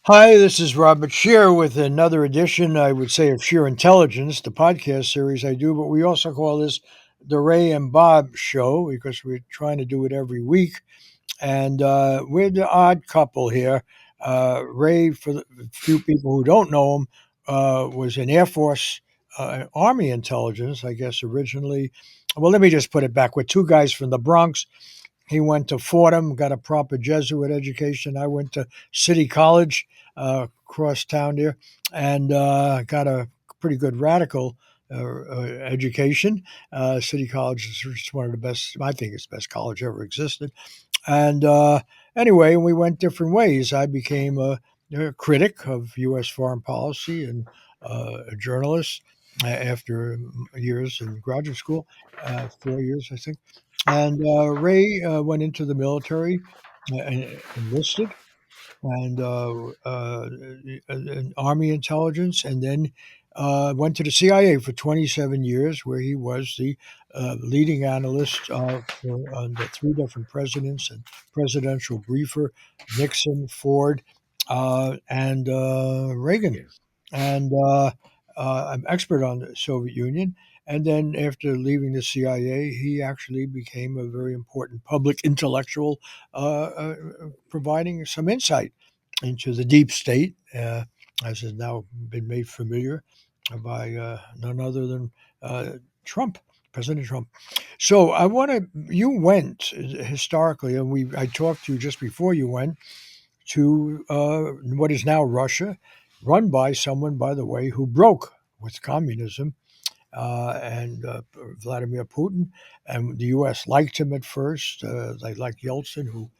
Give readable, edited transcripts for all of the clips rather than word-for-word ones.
Hi, this is Robert Scheer with another edition, I would say, of Sheer Intelligence, the podcast series I do, but we also call this the Ray and Bob Show because we're trying to do it every week. And we're the odd couple here. Ray, for the few people who don't know him, was in Air Force, Army intelligence, I guess, originally. Well, let me just put it back. We're two guys from the Bronx. He went to Fordham, got a proper Jesuit education. I went to City College across town there and got a pretty good radical education. City College is just one of the best, I think it's the best college ever existed. And anyway, we went different ways. I became a critic of U.S. foreign policy and a journalist after years in graduate school, 4 years, I think. And Ray went into the military, enlisted, and Army intelligence, and then went to the CIA for 27 years, where he was the leading analyst under three different presidents and presidential briefer: Nixon, Ford, and Reagan. Yeah. And I'm expert on the Soviet Union. And then after leaving the CIA, he actually became a very important public intellectual, providing some insight into the deep state, as has now been made familiar by none other than Trump, President Trump. So I want to. You went historically, and I talked to you just before you went to what is now Russia, run by someone, by the way, who broke with communism and Vladimir Putin. And the U.S. liked him at first. They liked Yeltsin, who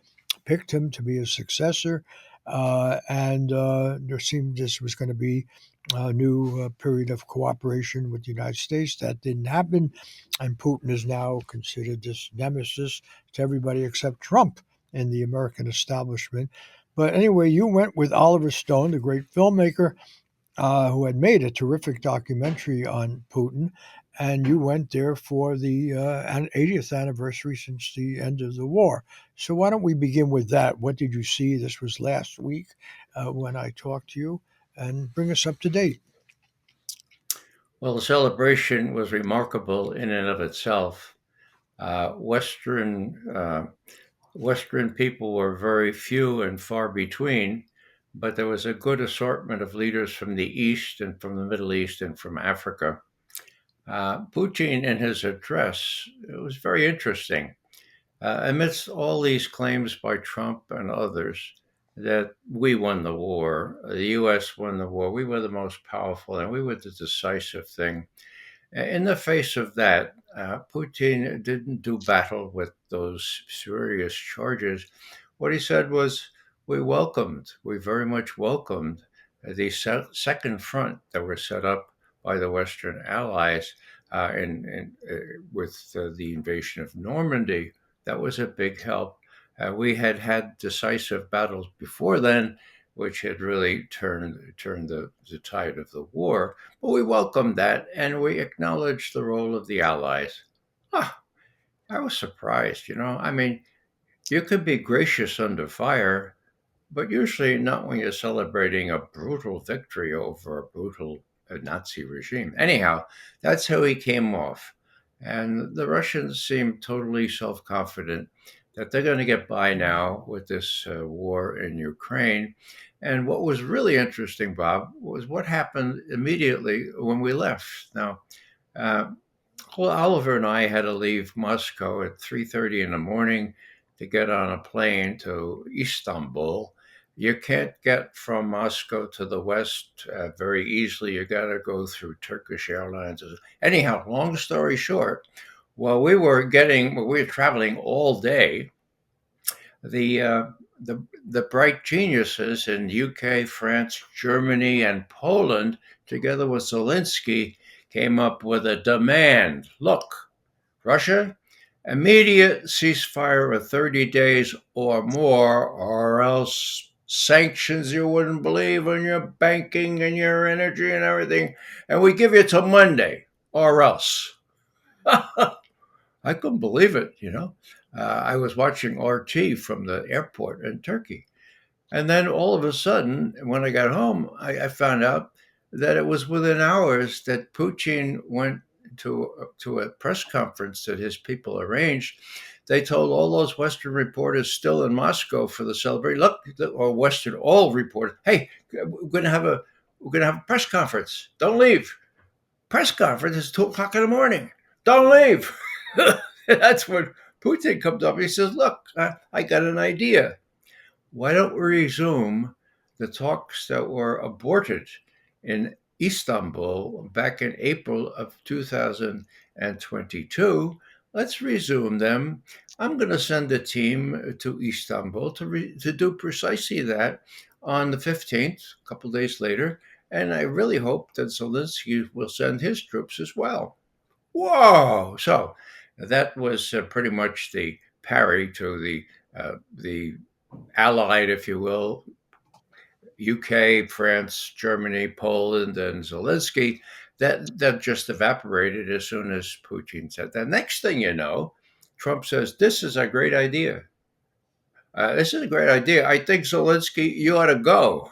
picked him to be his successor. And there seemed this was going to be a new period of cooperation with the United States. That didn't happen. And Putin is now considered this nemesis to everybody except Trump in the American establishment. But anyway, you went with Oliver Stone, the great filmmaker, who had made a terrific documentary on Putin, and you went there for the 80th anniversary since the end of the war. So why don't we begin with that? What did you see? This was last week when I talked to you, and bring us up to date. Well, the celebration was remarkable in and of itself. Western people were very few and far between, but there was a good assortment of leaders from the East and from the Middle East and from Africa. Putin, in his address, it was very interesting. Amidst all these claims by Trump and others that we won the war, the US won the war, we were the most powerful, and we were the decisive thing. In the face of that, Putin didn't do battle with those serious charges. What he said was, we very much welcomed the second front that were set up by the Western allies with the invasion of Normandy. That was a big help. We had had decisive battles before then, which had really turned the tide of the war. But we welcomed that and we acknowledged the role of the Allies. Ah, I was surprised, you know. I mean, you could be gracious under fire, but usually not when you're celebrating a brutal victory over a brutal Nazi regime. Anyhow, that's how he came off. And the Russians seem totally self confident that they're going to get by now with this war in Ukraine. And what was really interesting, Bob, was what happened immediately when we left. Now, uh, well, Oliver and I had to leave Moscow at 3:30 in the morning to get on a plane to Istanbul. You can't get from Moscow to the west very easily. You got to go through Turkish Airlines. Anyhow, long story short, while we were traveling all day, the uh, the bright geniuses in UK, France, Germany, and Poland, together with Zelensky, came up with a demand. Look, Russia, immediate ceasefire of 30 days or more, or else sanctions you wouldn't believe on your banking and your energy and everything. And we give you till Monday, or else. I couldn't believe it, you know. I was watching RT from the airport in Turkey. And then all of a sudden, when I got home, I found out that it was within hours that Putin went to a press conference that his people arranged. They told all those Western reporters still in Moscow for the celebration. Look, or Western all reporters, hey, we're gonna have a press conference. Don't leave. Press conference is 2 o'clock in the morning. Don't leave. That's when Putin comes up. He says, "Look, I got an idea. Why don't we resume the talks that were aborted in Istanbul back in April of 2022? Let's resume them. I'm going to send a team to Istanbul to do precisely that on the 15th, a couple of days later. And I really hope that Zelensky will send his troops as well." Whoa! So that was pretty much the parry to the allied, if you will, UK, France, Germany, Poland, and Zelensky, that just evaporated as soon as Putin said that. Next thing you know, Trump says, "This is a great idea. This is a great idea. I think Zelensky, you ought to go."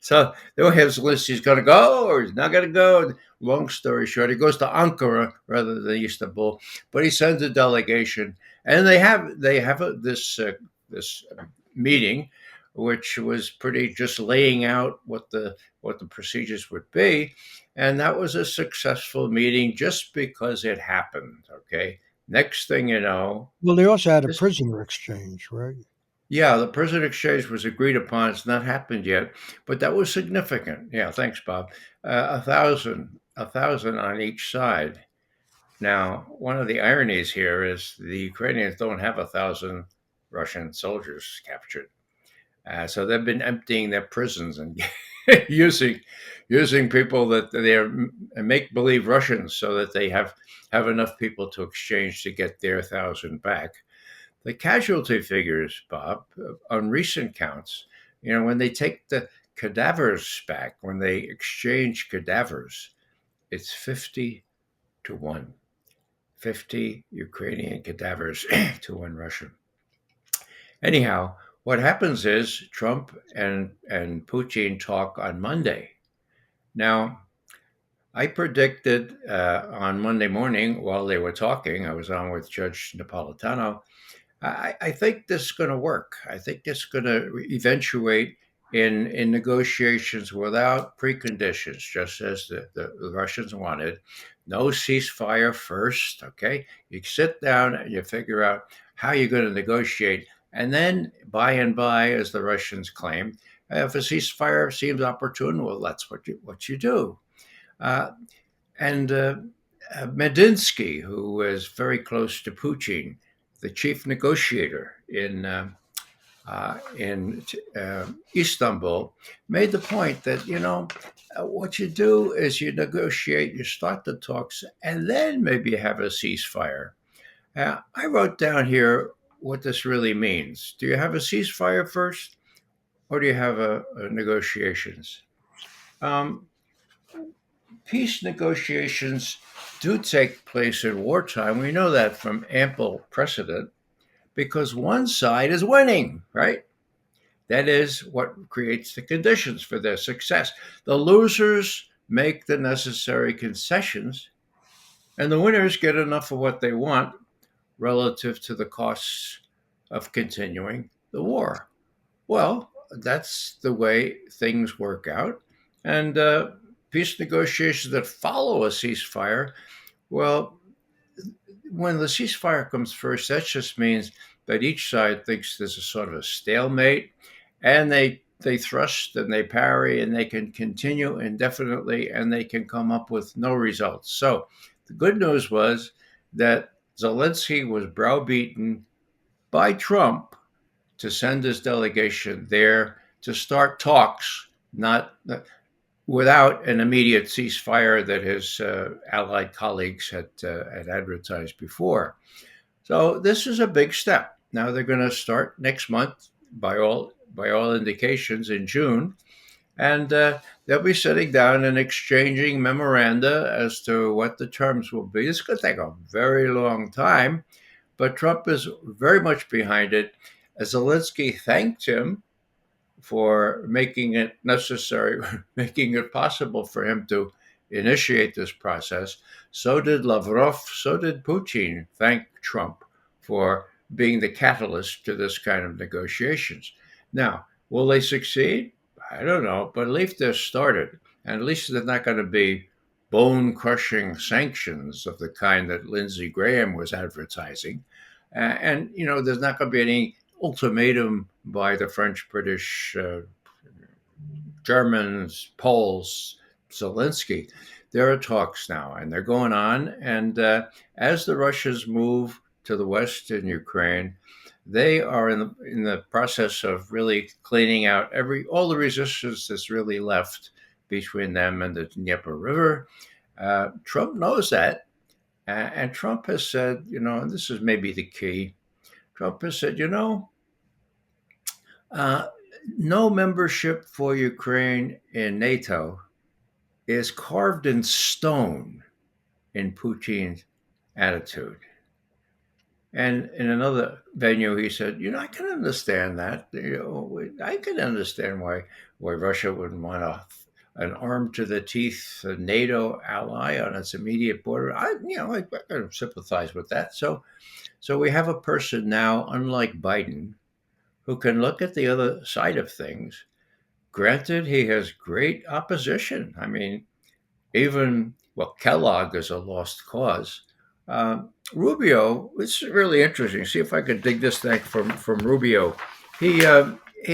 So they don't have Zelensky's going to go or he's not going to go. Long story short, he goes to Ankara rather than Istanbul, but he sends a delegation, and this meeting, which was pretty just laying out what the procedures would be, and that was a successful meeting just because it happened. Okay, next thing you know, Well, they also had a this prisoner exchange, right? yeah, the prisoner exchange was agreed upon. It's not happened yet, but that was significant. Yeah, thanks, Bob. 1,000 on each side. Now, one of the ironies here is the Ukrainians don't have 1,000 Russian soldiers captured. So they've been emptying their prisons and using using people that they are make believe Russians, so that they have enough people to exchange to get their 1,000 back. The casualty figures, Bob, on recent counts, when they take the cadavers back, when they exchange cadavers, it's 50 to 1. 50 Ukrainian cadavers to 1 Russian. Anyhow, what happens is Trump and Putin talk on Monday. Now, I predicted on Monday morning while they were talking, I was on with Judge Napolitano. I think this is going to work. I think it's going to eventuate in negotiations without preconditions, just as the Russians wanted. No ceasefire first, okay? You sit down and you figure out how you're going to negotiate. And then by and by, as the Russians claim, if a ceasefire seems opportune, well, that's what you do. Uh, and Medinsky, who was very close to Putin, the chief negotiator in Istanbul, made the point that what you do is you negotiate, you start the talks, and then maybe you have a ceasefire. I wrote down here what this really means. Do you have a ceasefire first, or do you have a negotiations? Um, Peace negotiations do take place in wartime. We know that from ample precedent because one side is winning, right? That is what creates the conditions for their success. The losers make the necessary concessions, and the winners get enough of what they want relative to the costs of continuing the war. Well, that's the way things work out. And peace negotiations that follow a ceasefire, well, when the ceasefire comes first, that just means that each side thinks there's a sort of a stalemate, and they thrust and they parry and they can continue indefinitely and they can come up with no results. So the good news was that Zelensky was browbeaten by Trump to send his delegation there to start talks, not without an immediate ceasefire that his allied colleagues had advertised before. So this is a big step. Now they're going to start next month, by all indications, in June, and they'll be sitting down and exchanging memoranda as to what the terms will be. It's going to take a very long time, but Trump is very much behind it. Zelensky thanked him for making it necessary, making it possible for him to initiate this process. So did Lavrov, so did Putin thank Trump for being the catalyst to this kind of negotiations. Now, will they succeed? I don't know, but at least they're started. And at least they're not going to be bone crushing sanctions of the kind that Lindsey Graham was advertising. And, there's not going to be any ultimatum by the French, British, Germans, Poles, Zelensky. There are talks now, and they're going on. And as the Russians move to the west in Ukraine, they are in the process of really cleaning out all the resistance that's really left between them and the Dnieper River. Trump knows that, and Trump has said, and this is maybe the key. Trump has said, uh, no membership for Ukraine in NATO is carved in stone in Putin's attitude. And in another venue, he said, I can understand that. I can understand why Russia wouldn't want an arm to the teeth NATO ally on its immediate border. I can sympathize with that. So we have a person now, unlike Biden, who can look at the other side of things. Granted, he has great opposition. I mean, Kellogg is a lost cause. Rubio, it's really interesting. See if I could dig this thing from Rubio. He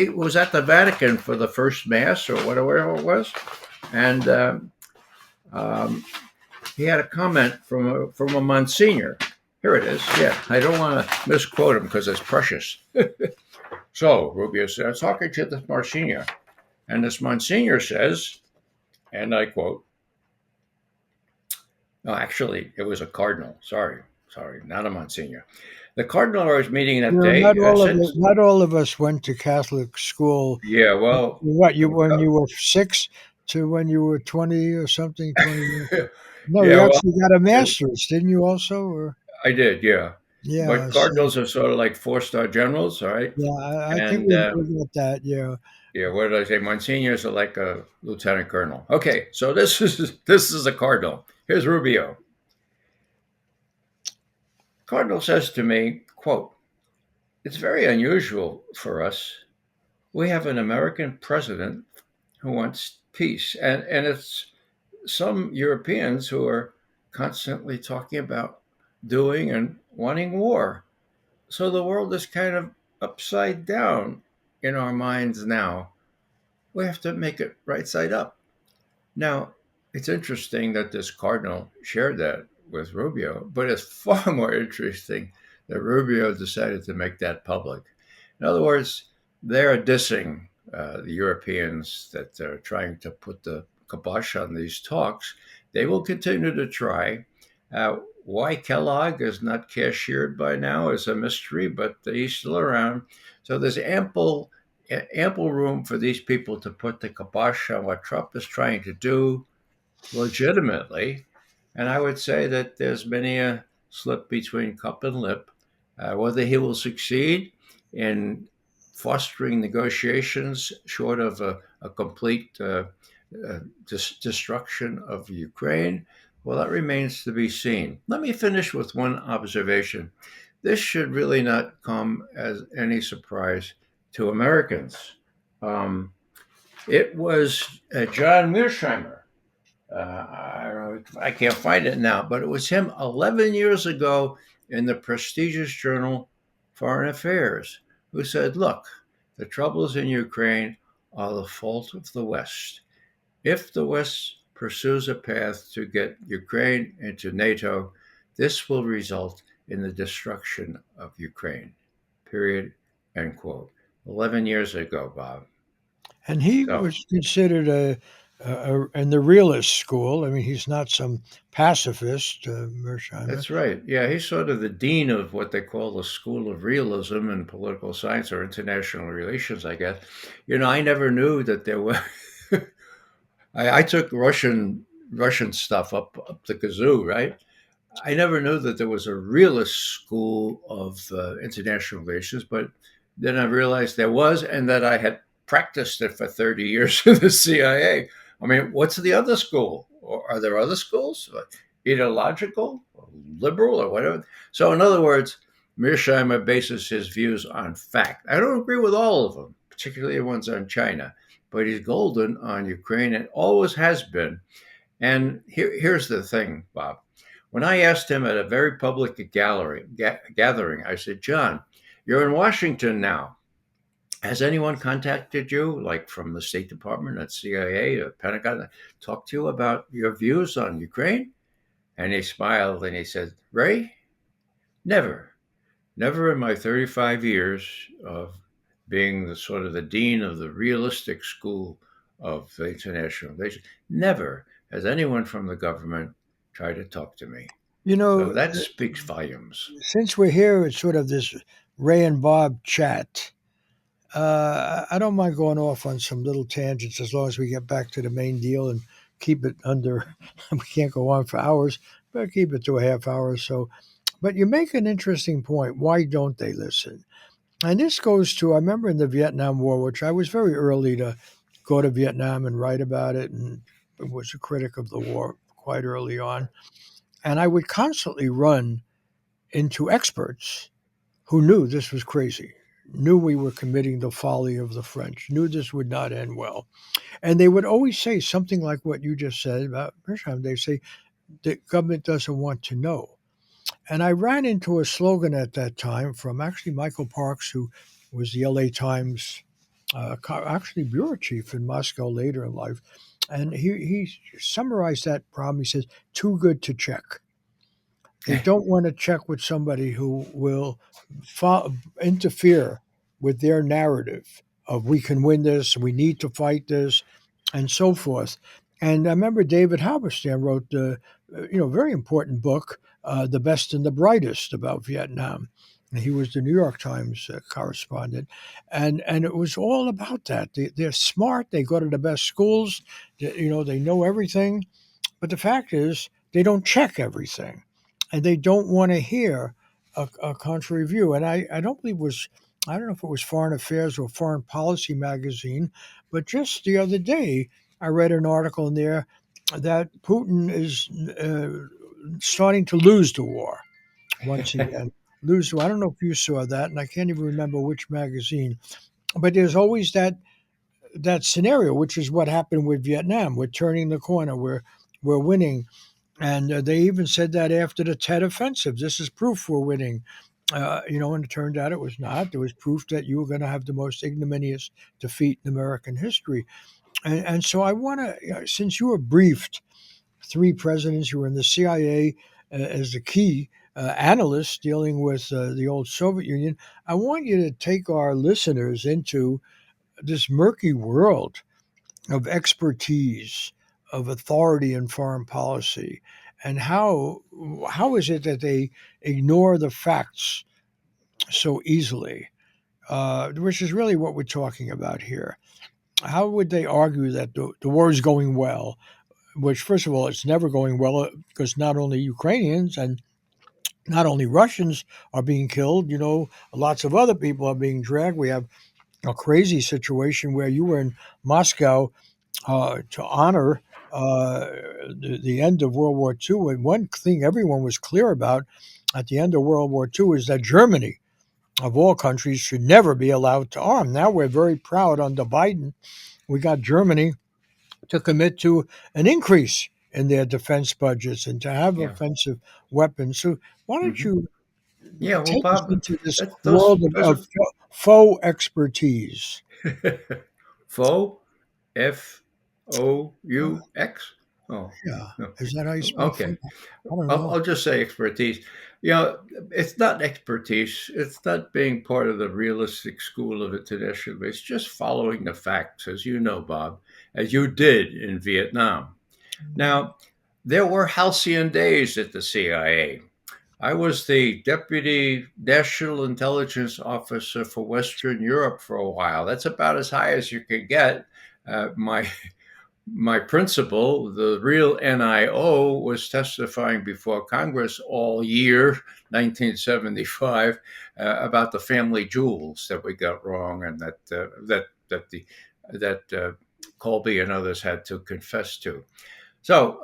was at the Vatican for the first mass or whatever it was, and um, he had a comment from a Monsignor. Here it is. Yeah, I don't want to misquote him because it's precious. So Rubio said, talking to this Monsignor, and this Monsignor says, and I quote, no, actually, it was a cardinal. Sorry, not a Monsignor. The cardinal I was meeting that day said, Not all of us went to Catholic school. yeah, well, What you when you were 6 to when you were 20 or something? 20? No, yeah, you well, actually got a master's, didn't you? Also, or I did, yeah. yeah, But cardinals are sort of like four-star generals, all right? yeah. I think And we got that. Yeah, yeah, what did I say? Monsignors are like a lieutenant colonel. Okay, so this is a cardinal. Here's Rubio. Cardinal says to me, quote, it's very unusual for us. We have an American president who wants peace. And it's some Europeans who are constantly talking about doing and wanting war. So the world is kind of upside down in our minds now. We have to make it right side up. Now, it's interesting that this cardinal shared that with Rubio, but it's far more interesting that Rubio decided to make that public. In other words, they're dissing the Europeans that are trying to put the kibosh on these talks. They will continue to try. Why Kellogg is not cashiered by now is a mystery, but he's still around. So there's ample room for these people to put the kibosh on what Trump is trying to do legitimately. And I would say that there's many a slip between cup and lip. Whether he will succeed in fostering negotiations short of a complete destruction of Ukraine, well, that remains to be seen. Let me finish with one observation. This should really not come as any surprise to Americans. Um, it was John Mearsheimer. I don't know, I can't find it now, but it was him 11 years ago in the prestigious journal Foreign Affairs who said, look, the troubles in Ukraine are the fault of the West. If the West pursues a path to get Ukraine into NATO, this will result in the destruction of Ukraine. Period. End quote. 11 years ago, Bob. and he So was considered in the realist school. I mean, he's not some pacifist, Mersheimer. that's right. Yeah, he's sort of the dean of what they call the School of Realism in political science or international relations, I guess. I never knew that there were. I took Russian stuff up the kazoo, right? I never knew that there was a realist school of international relations, but then I realized there was, and that I had practiced it for 30 years in the CIA. I mean, what's the other school? Or are there other schools? Ideological, or liberal, or whatever? So, in other words, Mearsheimer bases his views on fact. I don't agree with all of them, particularly the ones on China, but he's golden on Ukraine and always has been. And here's the thing, Bob. When I asked him at a very public gathering, I said, John, you're in Washington now. Has anyone contacted you, like from the State Department, at CIA, or Pentagon, talk to you about your views on Ukraine? And he smiled and he said, Ray, never. Never in my 35 years of being the sort of the dean of the realistic school of the international relations, never has anyone from the government tried to talk to me. You So know, that speaks volumes. since we're here, it's sort of this Ray and Bob chat. I don't mind going off on some little tangents as long as we get back to the main deal and keep it under. We can't go on for hours, but keep it to a half hour or so. But you make an interesting point. Why don't they listen? And this goes to, I remember in the Vietnam War, which I was very early to go to Vietnam and write about it, and was a critic of the war quite early on. And I would constantly run into experts who knew this was crazy, knew we were committing the folly of the French, knew this would not end well. And they would always say something like what you just said about Mearsheimer. They say the government doesn't want to know. And I ran into a slogan at that time from actually Michael Parks, who was the LA Times, actually bureau chief in Moscow later in life. And he summarized that problem. He says, too good to check. They don't want to check with somebody who will interfere with their narrative of we can win this, we need to fight this, and so forth. And I remember David Halberstam wrote a very important book, The Best and the Brightest, about Vietnam. And he was the New York Times correspondent, and it was all about that. They're smart. They go to the best schools. They know everything. But the fact is, they don't check everything, and they don't want to hear a contrary view. And I don't believe it was, I don't know if it was Foreign Affairs or Foreign Policy magazine, but just the other day, I read an article in there that Putin is starting to lose the war once again. Lose. I don't know if you saw that, and I can't even remember which magazine. But there's always that scenario, which is what happened with Vietnam. We're turning the corner. We're winning. And they even said that after the Tet Offensive. This is proof we're winning. And it turned out it was not. There was proof that you were going to have the most ignominious defeat in American history. And so I want to, since you were briefed, three presidents, you were in the CIA as the key analyst dealing with the old Soviet Union, I want you to take our listeners into this murky world of expertise, of authority in foreign policy, and how is it that they ignore the facts so easily, which is really what we're talking about here. How would they argue that the war is going well, which, first of all, it's never going well because not only Ukrainians and not only Russians are being killed, lots of other people are being dragged. We have a crazy situation where you were in Moscow to honor the end of World War II. And one thing everyone was clear about at the end of World War II is that Germany, of all countries, should never be allowed to arm. Now we're very proud under Biden. We got Germany to commit to an increase in their defense budgets and to have Yeah. offensive weapons. So why don't Hmm. you Yeah. Well, take us Bob, into this those world those of faux expertise? are faux. FOUX. Oh, Yeah. no. Is that how you spell Okay. faux? I don't I'll, know. I'll just say expertise. It's not expertise. It's not being part of the realistic school of international. It's just following the facts, as you know, Bob, as you did in Vietnam. Now, there were halcyon days at the CIA. I was the deputy national intelligence officer for Western Europe for a while. That's about as high as you could get. My principal, the real NIO, was testifying before Congress all year, 1975, about the family jewels that we got wrong and that that Colby and others had to confess to. So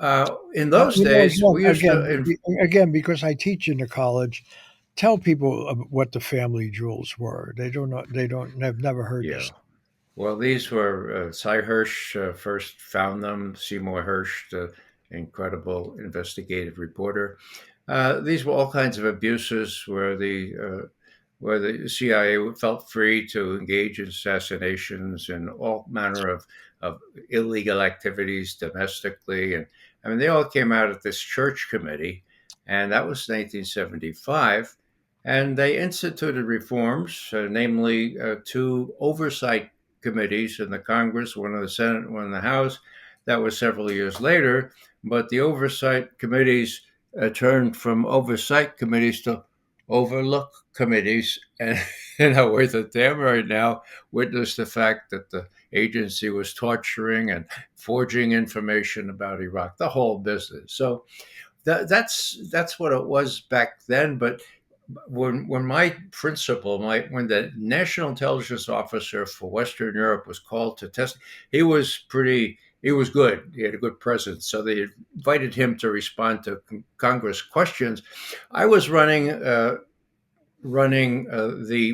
in Well, those days, we used to. again, because I teach in the college, tell people what the family jewels were. They don't know. They don't. Have never heard Yeah. this. Well, these were Cy Hirsch first found them. Seymour Hirsch, the incredible investigative reporter. These were all kinds of abuses where the CIA felt free to engage in assassinations and all manner of illegal activities domestically. And I mean, they all came out at this church committee, and that was 1975. And they instituted reforms, namely two oversight committees in the Congress, one in the Senate, one in the House. That was several years later. But the oversight committees turned from oversight committees to overlook committees. And in other words, that them right now witness the fact that the agency was torturing and forging information about Iraq, the whole business. So that's what it was back then. But when my principal, when the national intelligence officer for Western Europe was called to test, he was good. He had a good presence. So they invited him to respond to Congress questions. I was running the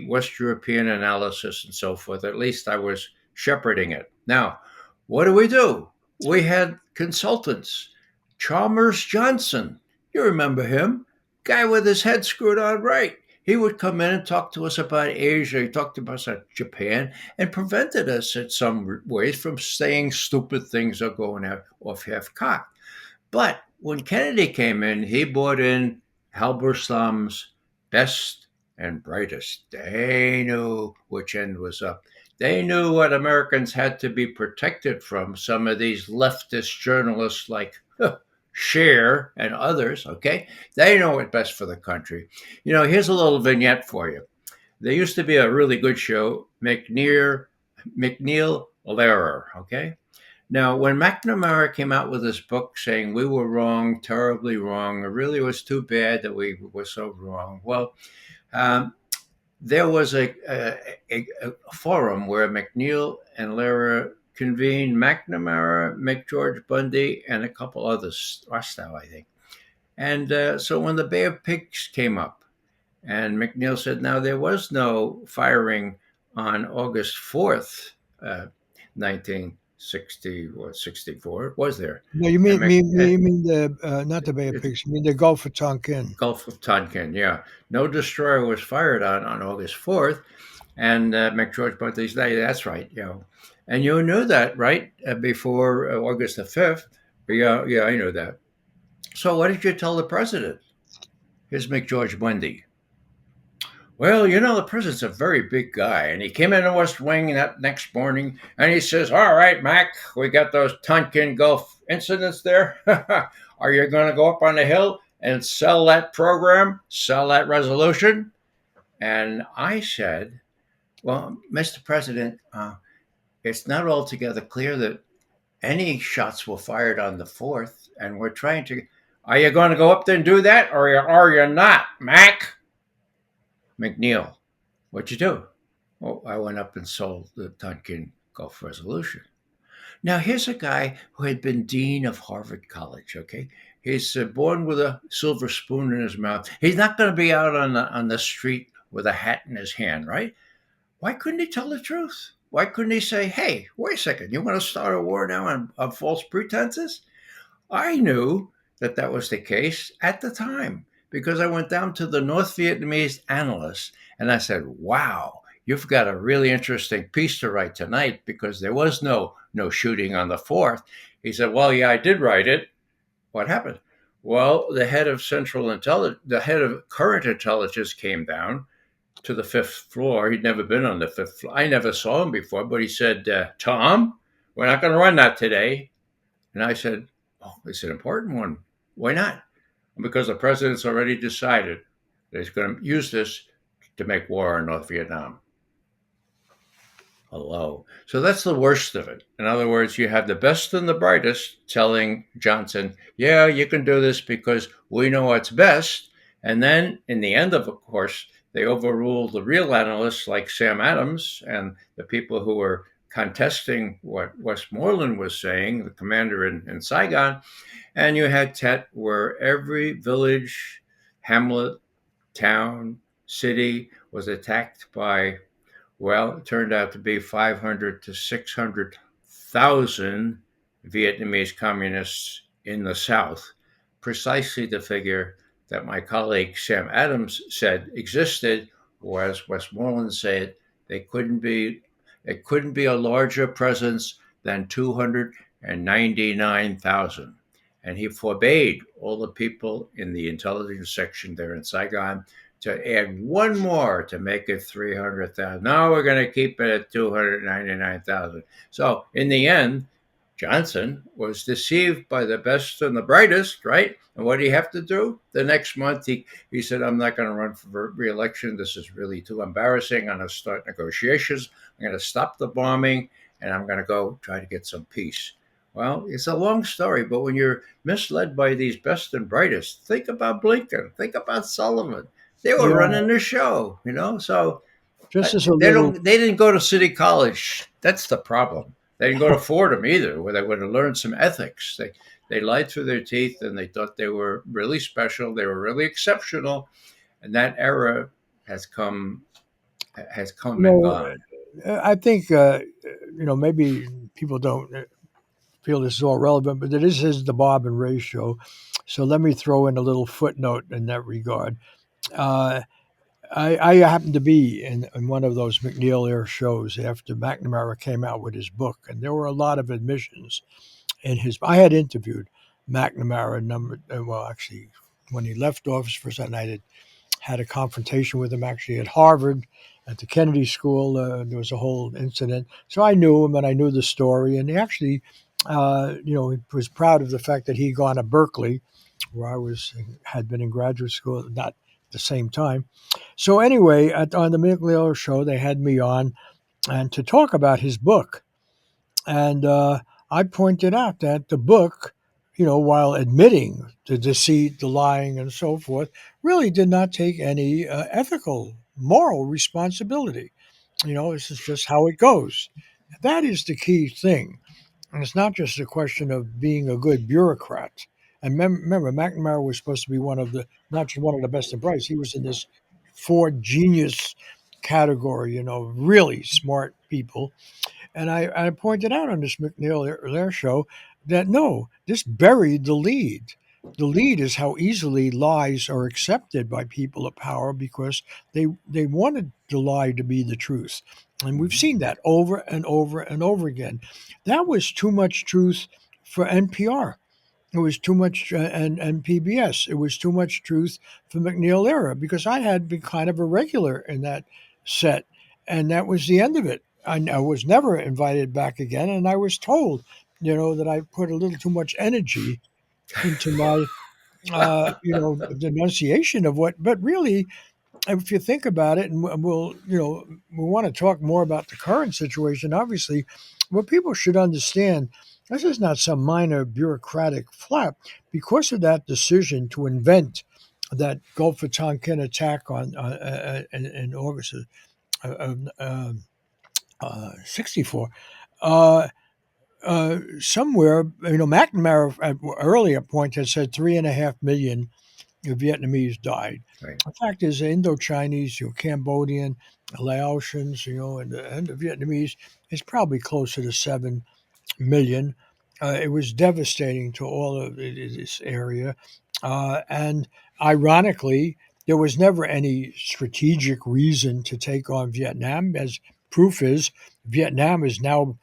West European analysis and so forth. At least I was shepherding it. Now, what do? We had consultants. Chalmers Johnson, you remember him? Guy with his head screwed on right. He would come in and talk to us about Asia. He talked to us about Japan and prevented us in some ways from saying stupid things or going out off half cocked. But when Kennedy came in, he brought in Halberstam's best and brightest. They knew which end was up. They knew what Americans had to be protected from. Some of these leftist journalists like Scheer and others, okay? They know what's best for the country. You know, here's a little vignette for you. There used to be a really good show, McNeil Lehrer, okay? Now, when McNamara came out with this book saying we were wrong, terribly wrong, it really was too bad that we were so wrong. Well, um, there was a forum where McNeil and Lehrer convened McNamara, McGeorge Bundy, and a couple others, Rostow, I think. And so when the Bay of Pigs came up, and McNeil said, now there was no firing on August 4th, 1960 or 64, was there? No, you And, you mean the not the Bay of Pigs. You mean the Gulf of Tonkin. Gulf of Tonkin, yeah. No destroyer was fired on August 4th. And McGeorge Bundy said, that's right, you know. And you knew that, right, before August the 5th? Yeah, yeah, I knew that. So what did you tell the president? Here's McGeorge Bundy. Well, you know, the president's a very big guy, and he came in the West Wing that next morning, and he says, all right, Mac, we got those Tonkin Gulf incidents there. Are you going to go up on the Hill and sell that program, sell that resolution? And I said, well, Mr. President, it's not altogether clear that any shots were fired on the 4th, and we're trying to. Are you going to go up there and do that, or are you not, Mac? McNeil, what'd you do? Well, I went up and sold the Tonkin Gulf Resolution. Now, here's a guy who had been dean of Harvard College, okay? He's born with a silver spoon in his mouth. He's not going to be out on the street with a hat in his hand, right? Why couldn't he tell the truth? Why couldn't he say, hey, wait a second, you want to start a war now on false pretenses? I knew that that was the case at the time because I went down to the North Vietnamese analyst and I said, wow, you've got a really interesting piece to write tonight because there was no shooting on the 4th. He said, well, yeah, I did write it. What happened? Well, the head of the head of current intelligence came down to the 5th floor. He'd never been on the 5th floor. I never saw him before, but he said, Tom, we're not going to run that today. And I said, oh, it's an important one. Why not? Because the president's already decided that he's going to use this to make war on North Vietnam. Hello. So that's the worst of it. In other words, you have the best and the brightest telling Johnson, yeah, you can do this because we know what's best. And then in the end of course, they overruled the real analysts like Sam Adams and the people who were contesting what Westmoreland was saying, the commander in Saigon, and you had Tet, where every village, hamlet, town, city was attacked by, well, it turned out to be 500 to 600,000 Vietnamese communists in the South, precisely the figure that my colleague Sam Adams said existed, whereas Westmoreland said they couldn't be it couldn't be a larger presence than 299,000. And he forbade all the people in the intelligence section there in Saigon to add one more to make it 300,000. Now we're going to keep it at 299,000. So in the end, Johnson was deceived by the best and the brightest, right? And what did he have to do? The next month, he said, I'm not going to run for re-election. This is really too embarrassing. I'm going to start negotiations. I'm going to stop the bombing, and I'm going to go try to get some peace. Well, it's a long story, but when you're misled by these best and brightest, think about Blinken, think about Sullivan. They were Yeah, running the show, you know. So just as a little, they didn't go to City College. That's the problem. They didn't go to Fordham either, where they would have learned some ethics. They lied through their teeth, and they thought they were really special. They were really exceptional, and that era has come you and know, gone. I think maybe people don't feel this is all relevant, but this is the Bob and Ray show. So let me throw in a little footnote in that regard. Uh, I happened to be in one of those McNeil Air shows after McNamara came out with his book, and there were a lot of admissions in his. I had interviewed McNamara well, actually, when he left office for that night, had a confrontation with him actually at Harvard, at the Kennedy School. There was a whole incident, so I knew him and I knew the story, and he actually, he was proud of the fact that he'd gone to Berkeley, where I had been in graduate school, not at the same time. So anyway, on the McNeil show, they had me on and to talk about his book. And I pointed out that the book, while admitting the deceit, the lying, and so forth, really did not take any ethical, moral responsibility. This is just how it goes. That is the key thing. And it's not just a question of being a good bureaucrat. And remember, McNamara was supposed to be not just one of the best and brightest, he was in this Ford genius category, really smart people. And I pointed out on this McNeil show that no, this buried the lead. The lead is how easily lies are accepted by people of power because they wanted the lie to be the truth. And we've seen that over and over and over again. That was too much truth for NPR. It was too much, and PBS. It was too much truth for McNeil era because I had been kind of a regular in that set, and that was the end of it. I was never invited back again, and I was told, that I put a little too much energy into my, denunciation of what. But really, if you think about it, and we want to talk more about the current situation. Obviously, what people should understand, this is not some minor bureaucratic flap. Because of that decision to invent that Gulf of Tonkin attack in August of 64, uh, somewhere, McNamara at earlier point had said 3.5 million Vietnamese died. Right. The fact is, the Indo-Chinese, Cambodian, Laotians, and the Vietnamese is probably closer to 7 million. It was devastating to all of this area. And ironically, there was never any strategic reason to take on Vietnam. As proof is, Vietnam is now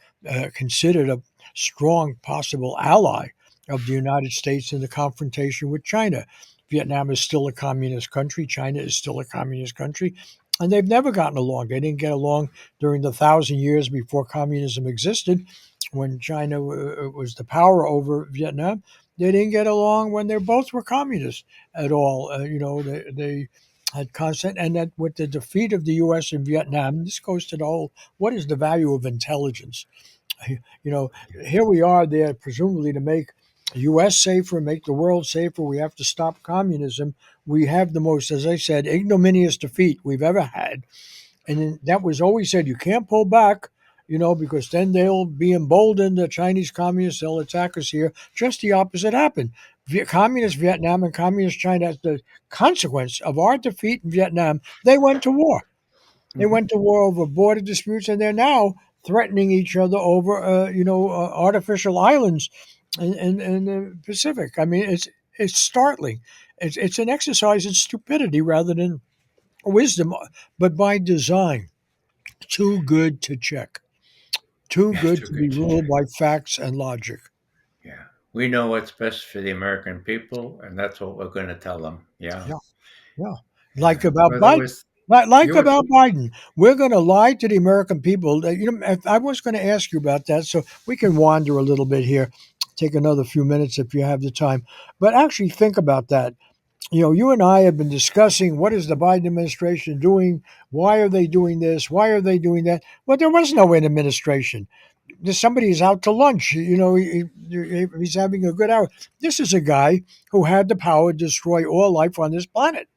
considered a strong possible ally of the United States in the confrontation with China. Vietnam is still a communist country. China is still a communist country. And they've never gotten along. They didn't get along during the 1,000 years before communism existed when China was the power over Vietnam. They didn't get along when they both were communists at all. They had constant, and that with the defeat of the U.S. in Vietnam, this goes to the whole: what is the value of intelligence? You know, here we are there, presumably to make the U.S. safer, make the world safer. We have to stop communism. We have the most, as I said, ignominious defeat we've ever had, and that was always said: you can't pull back. because then they'll be emboldened. The Chinese communists, they'll attack us here. Just the opposite happened. Communist Vietnam and Communist China, as the consequence of our defeat in Vietnam, they went to war. They Mhm. went to war over border disputes, and they're now threatening each other over, artificial islands in the Pacific. I mean, it's startling. It's an exercise in stupidity rather than wisdom, but by design. Too good to check. Too Yeah, good too to be good to ruled check. by facts and logic. Yeah. We know what's best for the American people, and that's what we're going to tell them. Yeah. Yeah, yeah. Like Yeah. about Well, there Biden. was, Like you were, about Biden, we're going to lie to the American people. I was going to ask you about that, so we can wander a little bit here. Take another few minutes if you have the time. But actually, think about that. You and I have been discussing what is the Biden administration doing? Why are they doing this? Why are they doing that? Well, there was no administration. Somebody's out to lunch. He's having a good hour. This is a guy who had the power to destroy all life on this planet.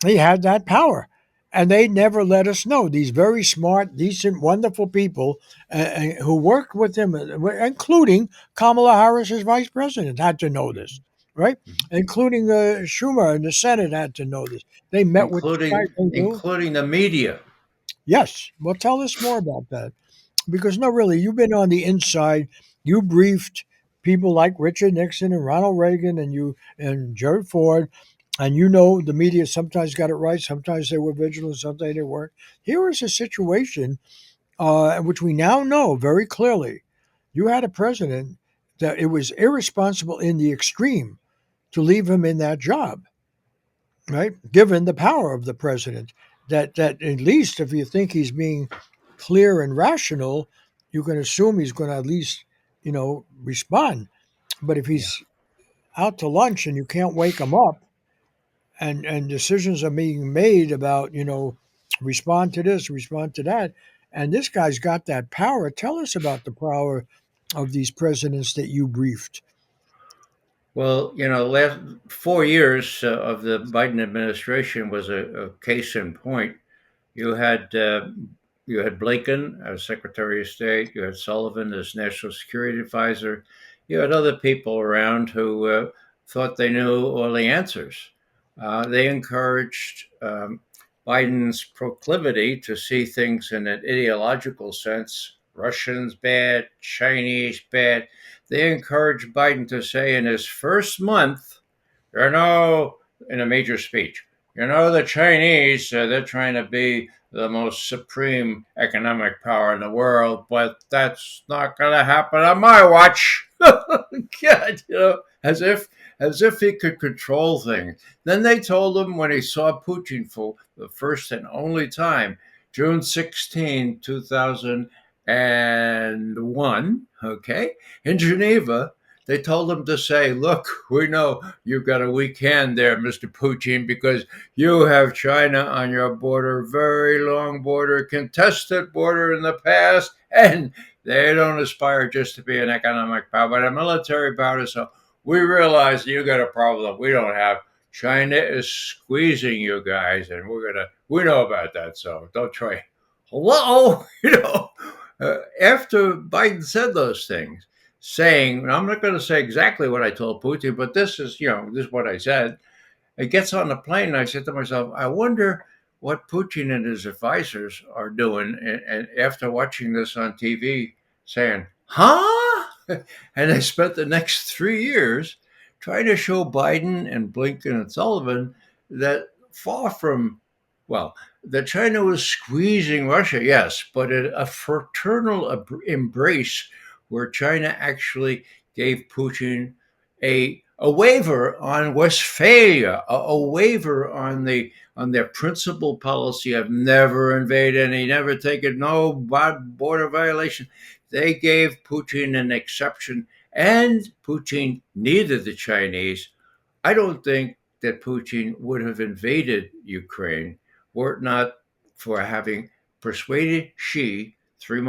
He had that power. And they never let us know. These very smart, decent, wonderful people who worked with him, including Kamala Harris as vice president, had to know this, right? Mhm. Including Schumer and the Senate had to know this. They met with this guy. including They knew. including the media. Yes. Well, tell us more about that. Because no, really, you've been on the inside. You briefed people like Richard Nixon and Ronald Reagan and Gerald Ford, and the media sometimes got it right, sometimes they were vigilant, sometimes they weren't. Here is a situation which we now know very clearly. You had a president that it was irresponsible in the extreme to leave him in that job, right? Given the power of the president, that at least if you think he's being clear and rational, you can assume he's going to at least respond. But if Yeah. he's out to lunch and you can't wake him up, and decisions are being made about respond to this, respond to that, and this guy's got that power. Tell us about the power of these presidents that you briefed. Well, last 4 years of the Biden administration was a case in point. You had you had Blinken as Secretary of State. You had Sullivan as National Security Advisor. You had other people around who thought they knew all the answers. They encouraged Biden's proclivity to see things in an ideological sense. Russians bad, Chinese bad. They encouraged Biden to say in his first month, you know, in a major speech, the Chinese, they're trying to be the most supreme economic power in the world, but that's not going to happen on my watch. God, as if he could control things. Then they told him when he saw Putin for the first and only time, June 16, 2001, okay, in Geneva, they told him to say, look, we know you've got a weak hand there, Mr. Putin, because you have China on your border, very long border, contested border in the past, and they don't aspire just to be an economic power, but a military power. So we realize you got a problem we don't have. China is squeezing you guys, and we know about that. So don't try. Hello, after Biden said those things, saying, and I'm not going to say exactly what I told Putin, but this is what I said. It gets on the plane, and I said to myself, I wonder what Putin and his advisors are doing. And after watching this on TV, saying, huh? And they spent the next 3 years trying to show Biden and Blinken and Sullivan that far from, well, that China was squeezing Russia, yes, but a fraternal embrace where China actually gave Putin a waiver on Westphalia, a waiver on their principal policy of never invade any, never take it, no border violation. They gave Putin an exception, and Putin needed the Chinese. I don't think that Putin would have invaded Ukraine were it not for having persuaded Xi 3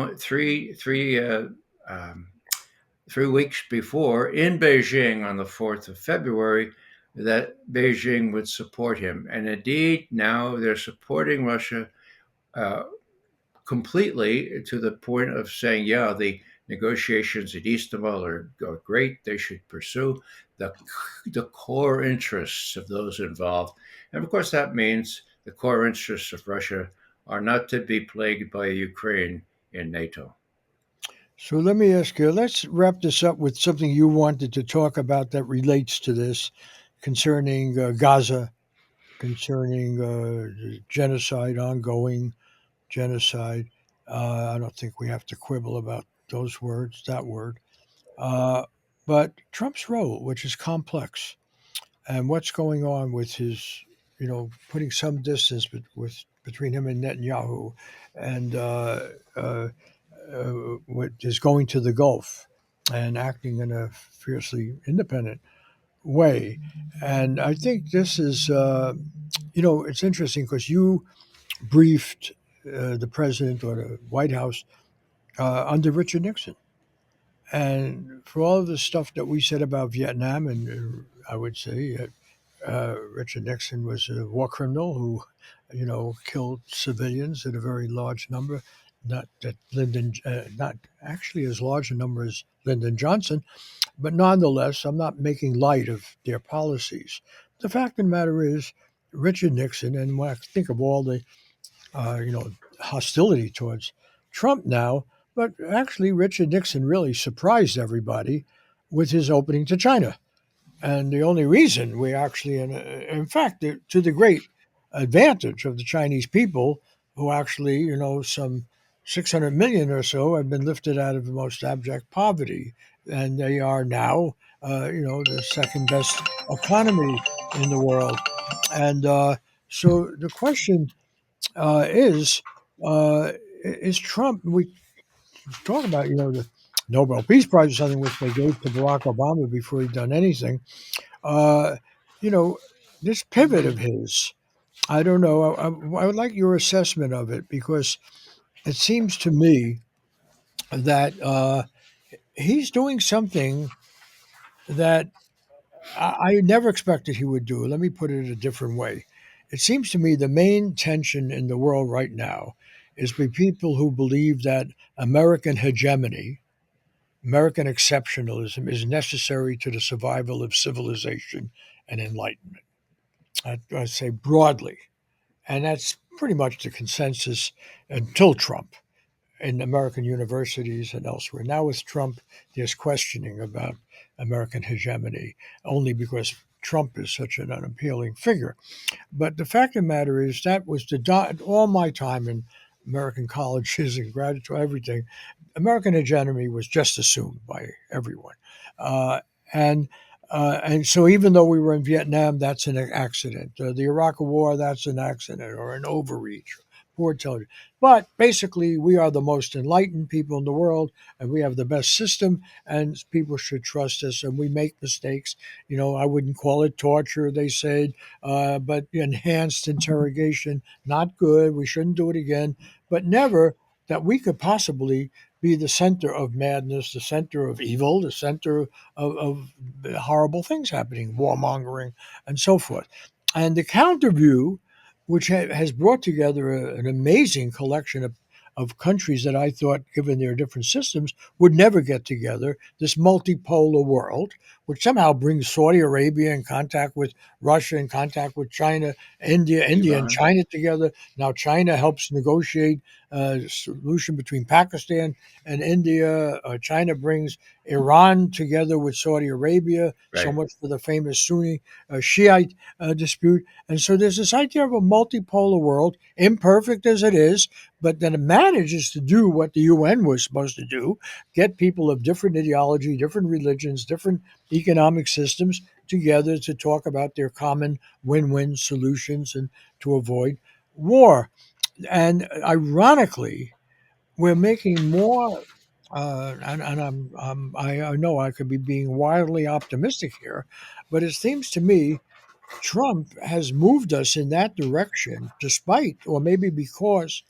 weeks before in Beijing on the 4th of February that Beijing would support him. And indeed, now they're supporting Russia uh, completely to the point of saying, yeah, the negotiations at Istanbul are great. They should pursue the, the core interests of those involved. And of course, that means the core interests of Russia are not to be plagued by Ukraine in NATO. So let me ask you, let's wrap this up with something you wanted to talk about that relates to this concerning Gaza, concerning genocide, ongoing genocide. I don't think we have to quibble about those words, that word. Uh, but Trump's role, which is complex, and what's going on with his, putting some distance between him and Netanyahu, and uh, what is going to the Gulf and acting in a fiercely independent way. And I think this is, it's interesting because you briefed the president or the White House under Richard Nixon. And for all of the stuff that we said about Vietnam, and I would say Richard Nixon was a war criminal who, killed civilians at a very large number. Not actually as large a number as Lyndon Johnson, but nonetheless, I'm not making light of their policies. The fact of the matter is, Richard Nixon, and when I think of all the hostility towards Trump now, but actually Richard Nixon really surprised everybody with his opening to China. And the only reason we actually, in fact, to the great advantage of the Chinese people, who actually, some 600 million or so have been lifted out of the most abject poverty. And they are now, the second best economy in the world. And so the question is Trump? We talk about the Nobel Peace Prize or something which they gave to Barack Obama before he'd done anything. Uh, you know, this pivot of his, I don't know. I would like your assessment of it because it seems to me that he's doing something that I never expected he would do. Let me put it a different way. It seems to me the main tension in the world right now is by people who believe that American hegemony, American exceptionalism is necessary to the survival of civilization and enlightenment. I say broadly. And that's pretty much the consensus until Trump in American universities and elsewhere. Now with Trump, there's questioning about American hegemony only because Trump is such an unappealing figure. But the fact of the matter is that was all my time in American colleges and graduate school, everything. American hegemony was just assumed by everyone, uh, and and so even though we were in Vietnam, that's an accident. The Iraq War, that's an accident or an overreach, poor intelligence. But basically, we are the most enlightened people in the world, and we have the best system, and people should trust us. And we make mistakes. I wouldn't call it torture, they said, but enhanced interrogation, not good. We shouldn't do it again, but never that we could possibly be the center of madness, the center of evil, the center of horrible things happening, warmongering, and so forth. And the counter view, which has brought together an amazing collection of countries that I thought, given their different systems, would never get together, this multipolar world, which somehow brings Saudi Arabia in contact with Russia, in contact with China, India and Iran, China together. Now China helps negotiate a solution between Pakistan and India. China brings Iran together with Saudi Arabia, so right? much for the famous Sunni Shiite dispute. And so there's this idea of a multipolar world, imperfect as it is, but then it manages to do what the UN was supposed to do, get people of different ideology, different religions, different economic systems together to talk about their common win-win solutions and to avoid war. And ironically, we're making more. I know I could be being wildly optimistic here, but it seems to me Trump has moved us in that direction, despite, or maybe because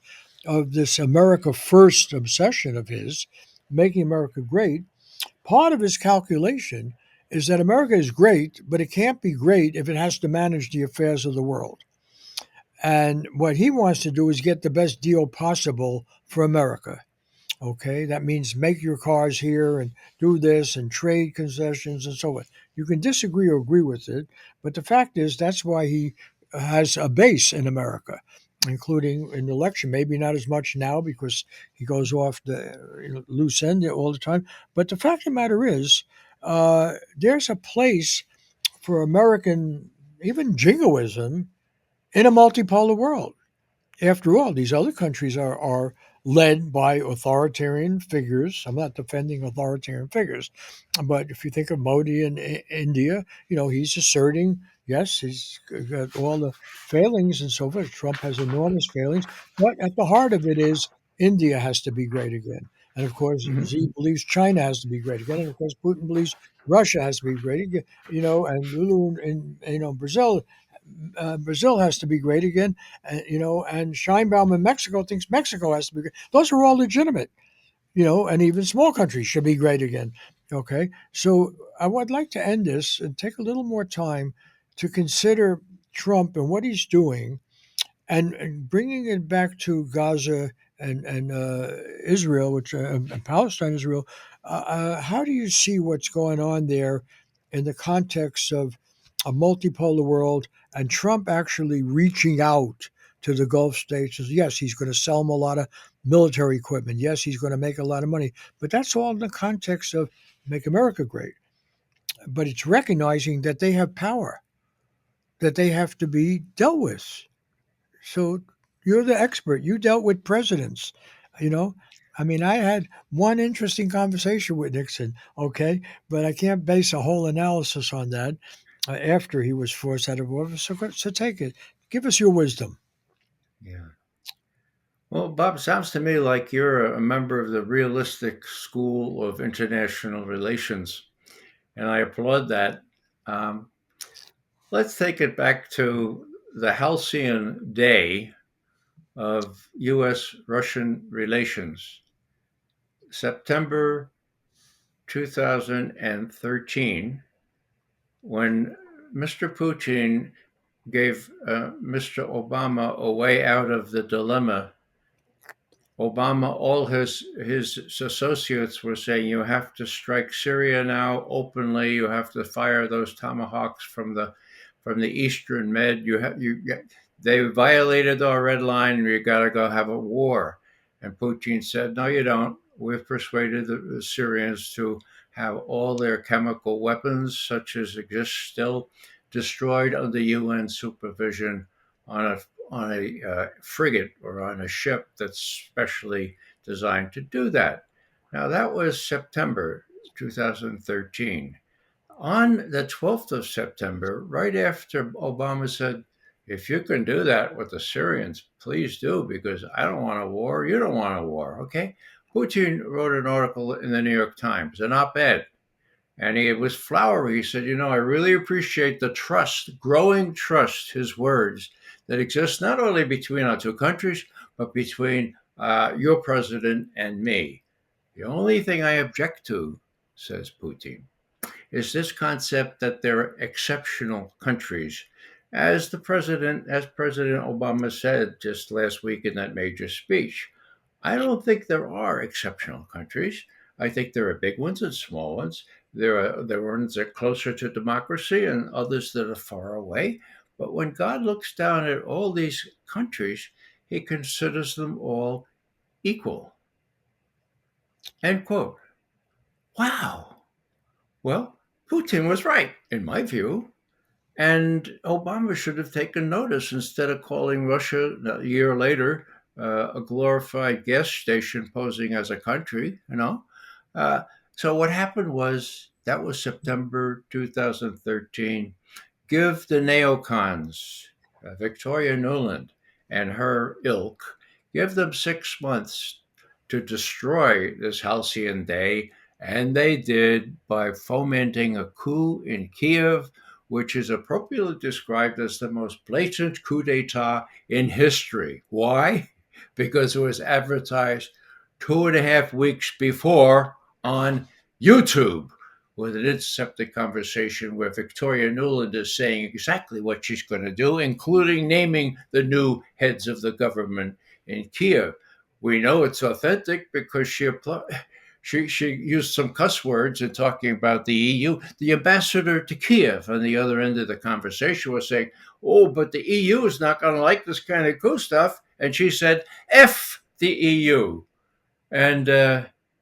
of this America First obsession of his, making America great. Part of his calculation is that America is great, but it can't be great if it has to manage the affairs of the world. And what he wants to do is get the best deal possible for America. Okay, that means make your cars here and do this and trade concessions and so on. You can disagree or agree with it, but the fact is that's why he has a base in America, including in the election. Maybe not as much now because he goes off the loose end all the time. But the fact of the matter is, there's a place for American, even jingoism, in a multipolar world. After all, these other countries are led by authoritarian figures. I'm not defending authoritarian figures, but if you think of Modi in India, he's asserting, yes, he's got all the failings and so forth. Trump has enormous failings, but at the heart of it is India has to be great again. And of course, Mhm. Xi believes China has to be great again. And of course, Putin believes Russia has to be great again, and Lulu in, Brazil has to be great again, and Scheinbaum in Mexico thinks Mexico has to be great. Those are all legitimate, and even small countries should be great again. Okay, so I would like to end this and take a little more time to consider Trump and what he's doing, and bringing it back to Gaza and Israel, which and Palestine, Israel. How do you see what's going on there in the context of a multipolar world and Trump actually reaching out to the Gulf states? Yes, he's going to sell them a lot of military equipment. Yes, he's going to make a lot of money, but that's all in the context of make America great. But it's recognizing that they have power that they have to be dealt with. So you're the expert. You dealt with presidents, you know. I mean, I had one interesting conversation with Nixon, okay, but I can't base a whole analysis on that after he was forced out of office. So take it. Give us your wisdom. Yeah. Well, Bob, sounds to me like you're a member of the realistic school of international relations, and I applaud that. Um, let's take it back to the halcyon day of U.S. Russian relations, September 2013, when Mr. Putin gave Mr. Obama a way out of the dilemma. Obama, all his associates were saying, "You have to strike Syria now openly. You have to fire those tomahawks from the Eastern Med. They violated our red line. You got to go have a war." And Putin said, "No, you don't. We've persuaded the Syrians to have all their chemical weapons, such as exist still, destroyed under UN supervision on a frigate or on a ship that's specially designed to do that." Now, that was September 2013. On the 12th of September, right after Obama said, "If you can do that with the Syrians, please do, because I don't want a war. You don't want a war." Okay. Putin wrote an article in the New York Times, an op ed, and it was flowery. He said, "I really appreciate the trust, growing trust," his words, "that exists not only between our two countries, but between your president and me. The only thing I object to," says Putin, "is this concept that they're exceptional countries. As President Obama said just last week in that major speech, I don't think there are exceptional countries. I think there are big ones and small ones. There are ones that are closer to democracy and others that are far away. But when God looks down at all these countries, he considers them all equal." End quote. Wow. Well, Putin was right, in my view. And Obama should have taken notice instead of calling Russia a year later a glorified gas station posing as a country. Uh, so what happened was that was September 2013. Give the neocons, Victoria Nuland and her ilk, give them 6 months to destroy this halcyon day. And they did by fomenting a coup in Kiev, which is appropriately described as the most blatant coup d'etat in history. Why? Because it was advertised 2.5 weeks before on YouTube. with an intercepted conversation where Victoria Nuland is saying exactly what she's going to do, including naming the new heads of the government in Kiev. We know it's authentic because she used some cuss words in talking about the EU. The ambassador to Kiev on the other end of the conversation was saying, "Oh, but the EU is not going to like this kind of cool stuff," and she said, "F the EU." And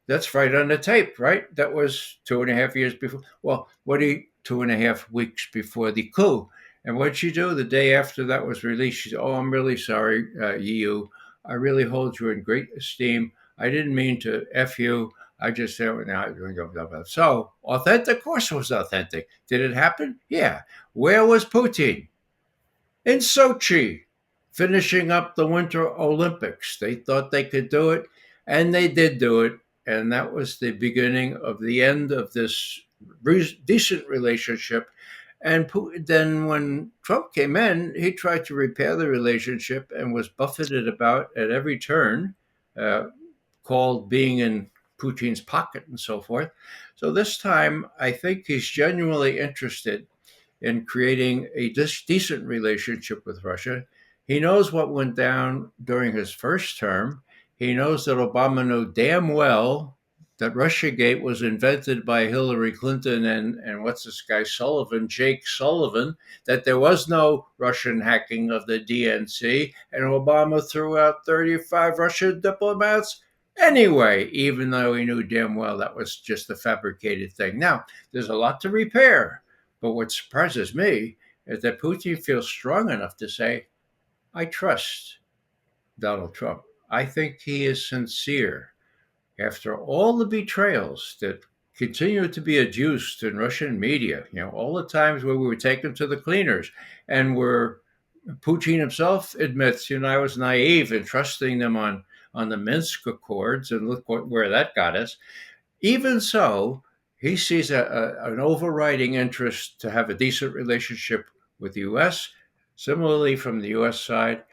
that's right on the tape, right? That was 2.5 years before. Well, 2.5 weeks before the coup. And what'd she do the day after that was released? She said, "Oh, I'm really sorry, EU. I really hold you in great esteem. I didn't mean to F you. I just said, now, so authentic, of course it was authentic. Did it happen? Yeah. Where was Putin? In Sochi, finishing up the Winter Olympics. They thought they could do it, and they did do it. And that was the beginning of the end of this decent relationship. And then when Trump came in, he tried to repair the relationship and was buffeted about at every turn, uh, called being in Putin's pocket and so forth. So this time, I think he's genuinely interested in creating a decent relationship with Russia. He knows what went down during his first term. He knows that Obama knew damn well that Russiagate was invented by Hillary Clinton and what's this guy Sullivan, Jake Sullivan, that there was no Russian hacking of the DNC, and Obama threw out 35 Russian diplomats anyway, even though he knew damn well that was just a fabricated thing. Now, there's a lot to repair. But what surprises me is that Putin feels strong enough to say, I trust Donald Trump. I think he is sincere. After all the betrayals that continue to be adduced in Russian media, all the times where we were taken to the cleaners and where Putin himself admits, I was naive in trusting them on the Minsk Accords, and look where that got us. Even so, he sees an overriding interest to have a decent relationship with the U.S. Similarly, from the U.S. side,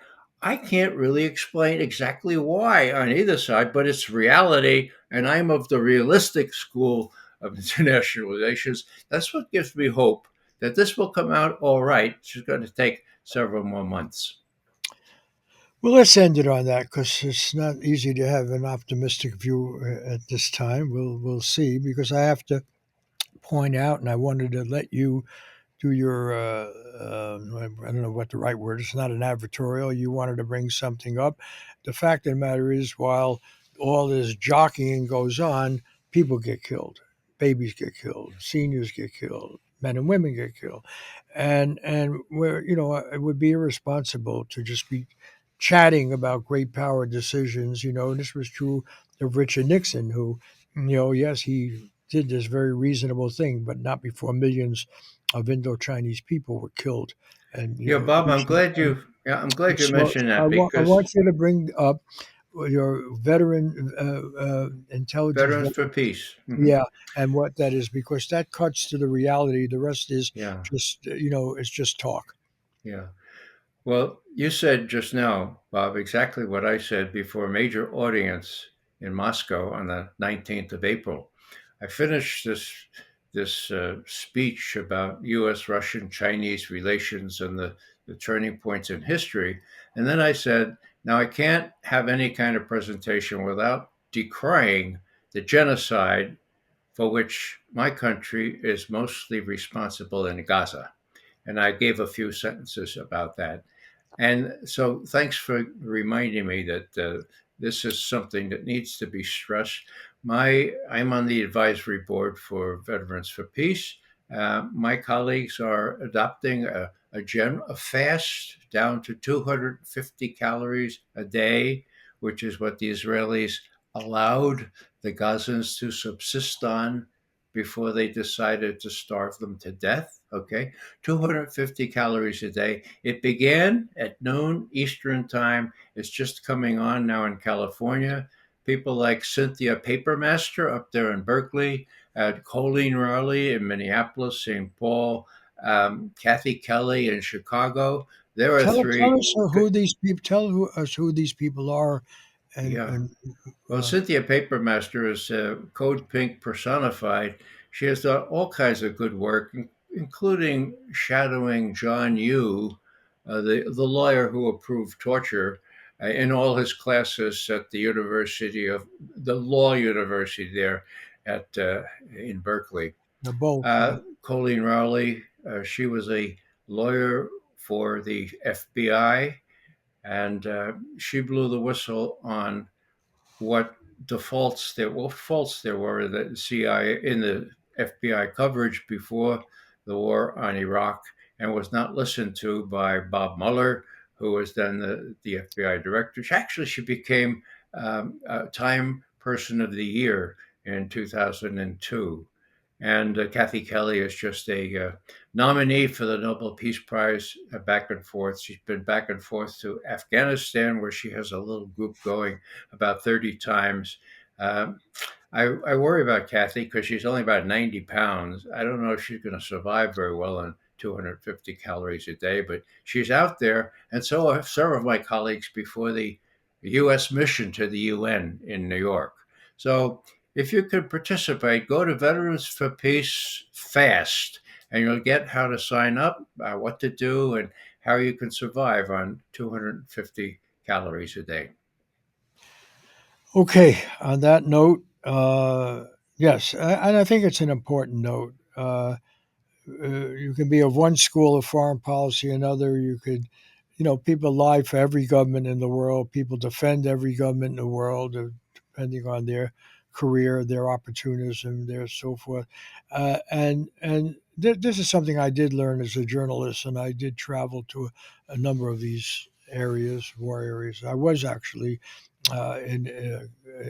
I can't really explain exactly why on either side, but it's reality, and I'm of the realistic school of international relations. That's what gives me hope that this will come out all right. It's just going to take several more months. Well, let's end it on that because it's not easy to have an optimistic view at this time. We'll see because I have to point out, and I wanted to let you do your I don't know what the right word is. It's not an advertorial. You wanted to bring something up. The fact of the matter is, while all this jockeying goes on, people get killed, babies get killed, seniors get killed, men and women get killed, and where it would be irresponsible to just be chatting about great power decisions. This was true of Richard Nixon, who, yes, he did this very reasonable thing, but not before millions of Indo-Chinese people were killed. And Yeah, Bob, I'm glad you so mentioned I that want I because want you to bring up your veteran intelligence, Veterans for Peace. yeah, and what that is because that cuts to the reality. The rest is Yeah, just it's just talk. yeah. Well, you said just now, Bob, exactly what I said before a major audience in Moscow on the 19th of April. I finished this speech about U.S., Russian, Chinese relations and the turning points in history, and then I said, now I can't have any kind of presentation without decrying the genocide for which my country is mostly responsible in Gaza. And I gave a few sentences about that. And so, thanks for reminding me that this is something that needs to be stressed. I'm on the advisory board for Veterans for Peace. My colleagues are adopting a fast down to 250 calories a day, which is what the Israelis allowed the Gazans to subsist on before they decided to starve them to death. Okay, 250 calories a day. It began at noon Eastern time. It's just coming on now in California. People like Cynthia Papermaster up there in Berkeley, Colleen Raleigh in Minneapolis, St. Paul, Kathy Kelly in Chicago. There are Tell three. us who these people. Us who these people are, and Yeah. and Well, Cynthia Papermaster is Code Pink personified. She has done all kinds of good work, including shadowing John Yoo, the lawyer who approved torture, in all his classes at the Law University there at in Berkeley. They're both, yeah. Colleen Rowley, she was a lawyer for the FBI, and she blew the whistle on what what faults there were in the CIA, in the FBI coverage before the war on Iraq, and was not listened to by Bob Mueller, who was then the FBI director. She became Time Person of the Year in 2002. And Kathy Kelly is just a nominee for the Nobel Peace Prize, back and forth. She's been back and forth to Afghanistan, where she has a little group going about 30 times. Um, I worry about Kathy because she's only about 90 pounds. I don't know if she's going to survive very well on 250 calories a day, but she's out there. And so have several of my colleagues before the U.S. mission to the UN in New York. So if you could participate, go to Veterans for Peace fast, and you'll get how to sign up, what to do, and how you can survive on 250 calories a day. Okay, on that note, yes, and I think it's an important note. You can be of one school of foreign policy, another. You could, people lie for every government in the world. People defend every government in the world, depending on their career, their opportunism, their so forth. This is something I did learn as a journalist, and I did travel to a number of these areas, war areas. I was actually in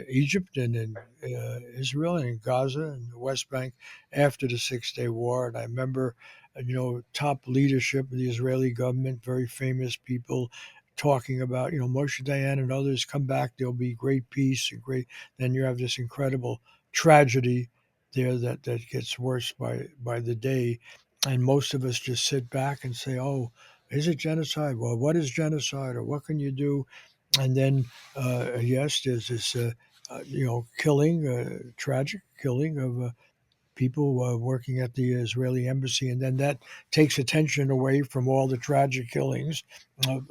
Egypt and in Israel and in Gaza and the West Bank after the Six-Day War. And I remember, top leadership of the Israeli government, very famous people talking about, Moshe Dayan and others come back, there'll be great peace and great. Then you have this incredible tragedy there that gets worse by the day. And most of us just sit back and say, oh, is it genocide? Well, what is genocide, or what can you do? And then, yes, there's this, killing, tragic killing of people working at the Israeli embassy, and then that takes attention away from all the tragic killings of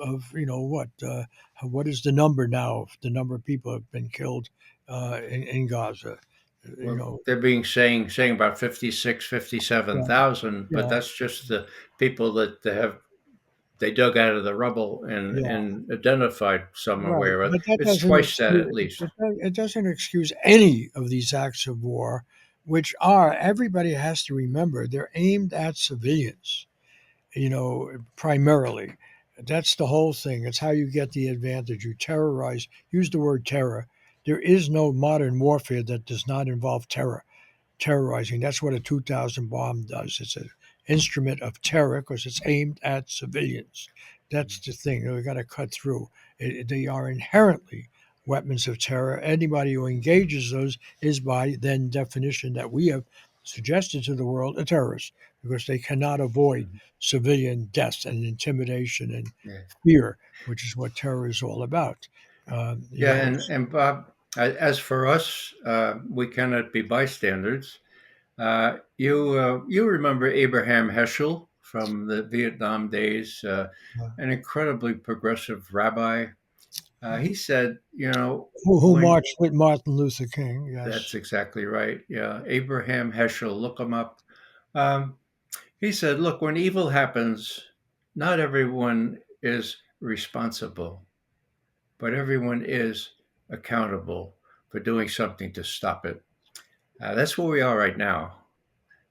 what is the number now? The number of people have been killed in Gaza, you Well, know. they're being saying about 56, fifty-seven Yeah, thousand, but yeah, that's just the people that they dug out of the rubble yeah. and identified Right, somewhere. but that It's doesn't twice that excuse at least. it doesn't excuse any of these acts of war, which are everybody has to remember they're aimed at civilians, primarily. That's the whole thing. It's how you get the advantage. You terrorize. Use the word terror. There is no modern warfare that does not involve terrorizing. That's what a 2000 bomb does. It's an instrument of terror because it's aimed at civilians. That's the thing. We've got to cut through. They are inherently weapons of terror. Anybody who engages those is, by then definition that we have suggested to the world, a terrorist because they cannot avoid Mhm. civilian death and intimidation and Yeah. fear, which is what terror is all about. Yeah, and Bob, as for us, we cannot be bystanders. You remember Abraham Heschel from the Vietnam days, uh, an incredibly progressive rabbi. He said, who when marched with Martin Luther King. that's Yes. exactly right. Yeah, Abraham Heschel, look him up. Um, he said, look, when evil happens, not everyone is responsible, but everyone is accountable for doing something to stop it. That's where we are right now.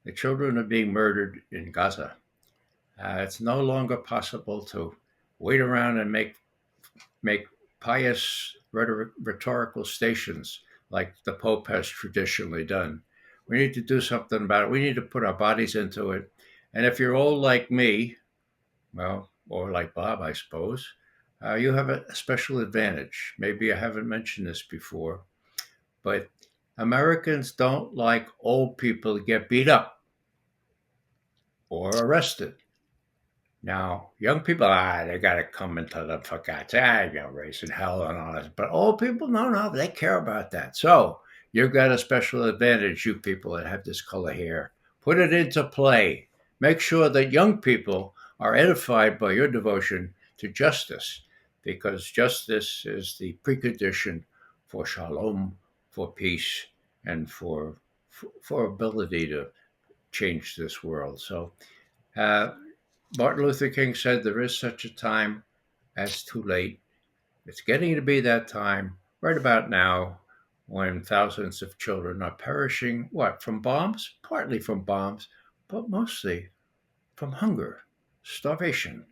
The children are being murdered in Gaza. It's no longer possible to wait around and make pious rhetorical stations like the Pope has traditionally done. We need to do something about it. We need to put our bodies into it. And if you're old like me, well, or like Bob, I suppose, you have a special advantage. Maybe I haven't mentioned this before, but Americans don't like old people to get beat up or arrested. Now, young people, they got to come into the forgot. I ain't raising hell and all this. But old people, no, they care about that. So You've got a special advantage, you people that have this color hair. Put it into play. Make sure that young people are edified by your devotion to justice, because justice is the precondition for shalom, for peace, and for ability to change this world. So, uh, Martin Luther King said, "There is such a time as too late." It's getting to be that time right about now when thousands of children are perishing, what, from bombs? Partly from bombs, but mostly from hunger, starvation.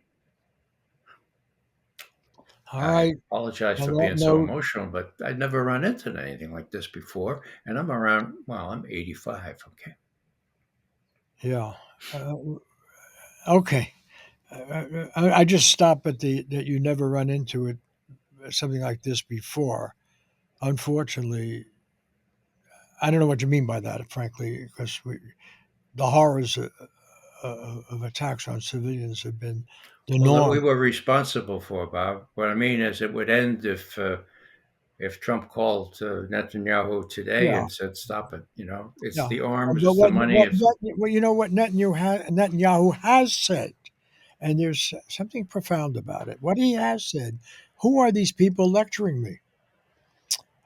All I right. apologize On for that being so note, emotional, but I'd never run into anything like this before. And I'm around, well, I'm 85. Okay. yeah. Uh, okay. I just stop at the that you never run into it something like this before. Unfortunately, I don't know what you mean by that, frankly, because the horrors of attacks on civilians have been the Well, that we norm. were responsible for, Bob. What I mean is, it would end if Trump called Netanyahu today Yeah, and said, "Stop it," it's yeah. the arms, But it's the money, it's you know what Netanyahu has said, and there's something profound about it. What he has said. Who are these people lecturing me?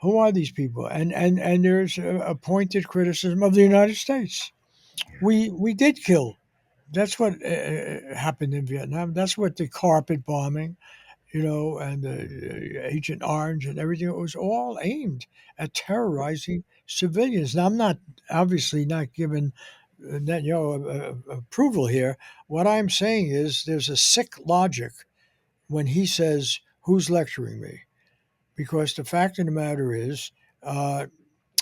Who are these people? And there's a pointed criticism of the United States. We did kill. That's what happened in Vietnam. That's what the carpet bombing, and Agent Orange and everything. It was all aimed at terrorizing civilians. Now, I'm not obviously not giving Netanyahu approval here. What I'm saying is there's a sick logic when he says, "Who's lecturing me?" Because the fact of the matter is, uh,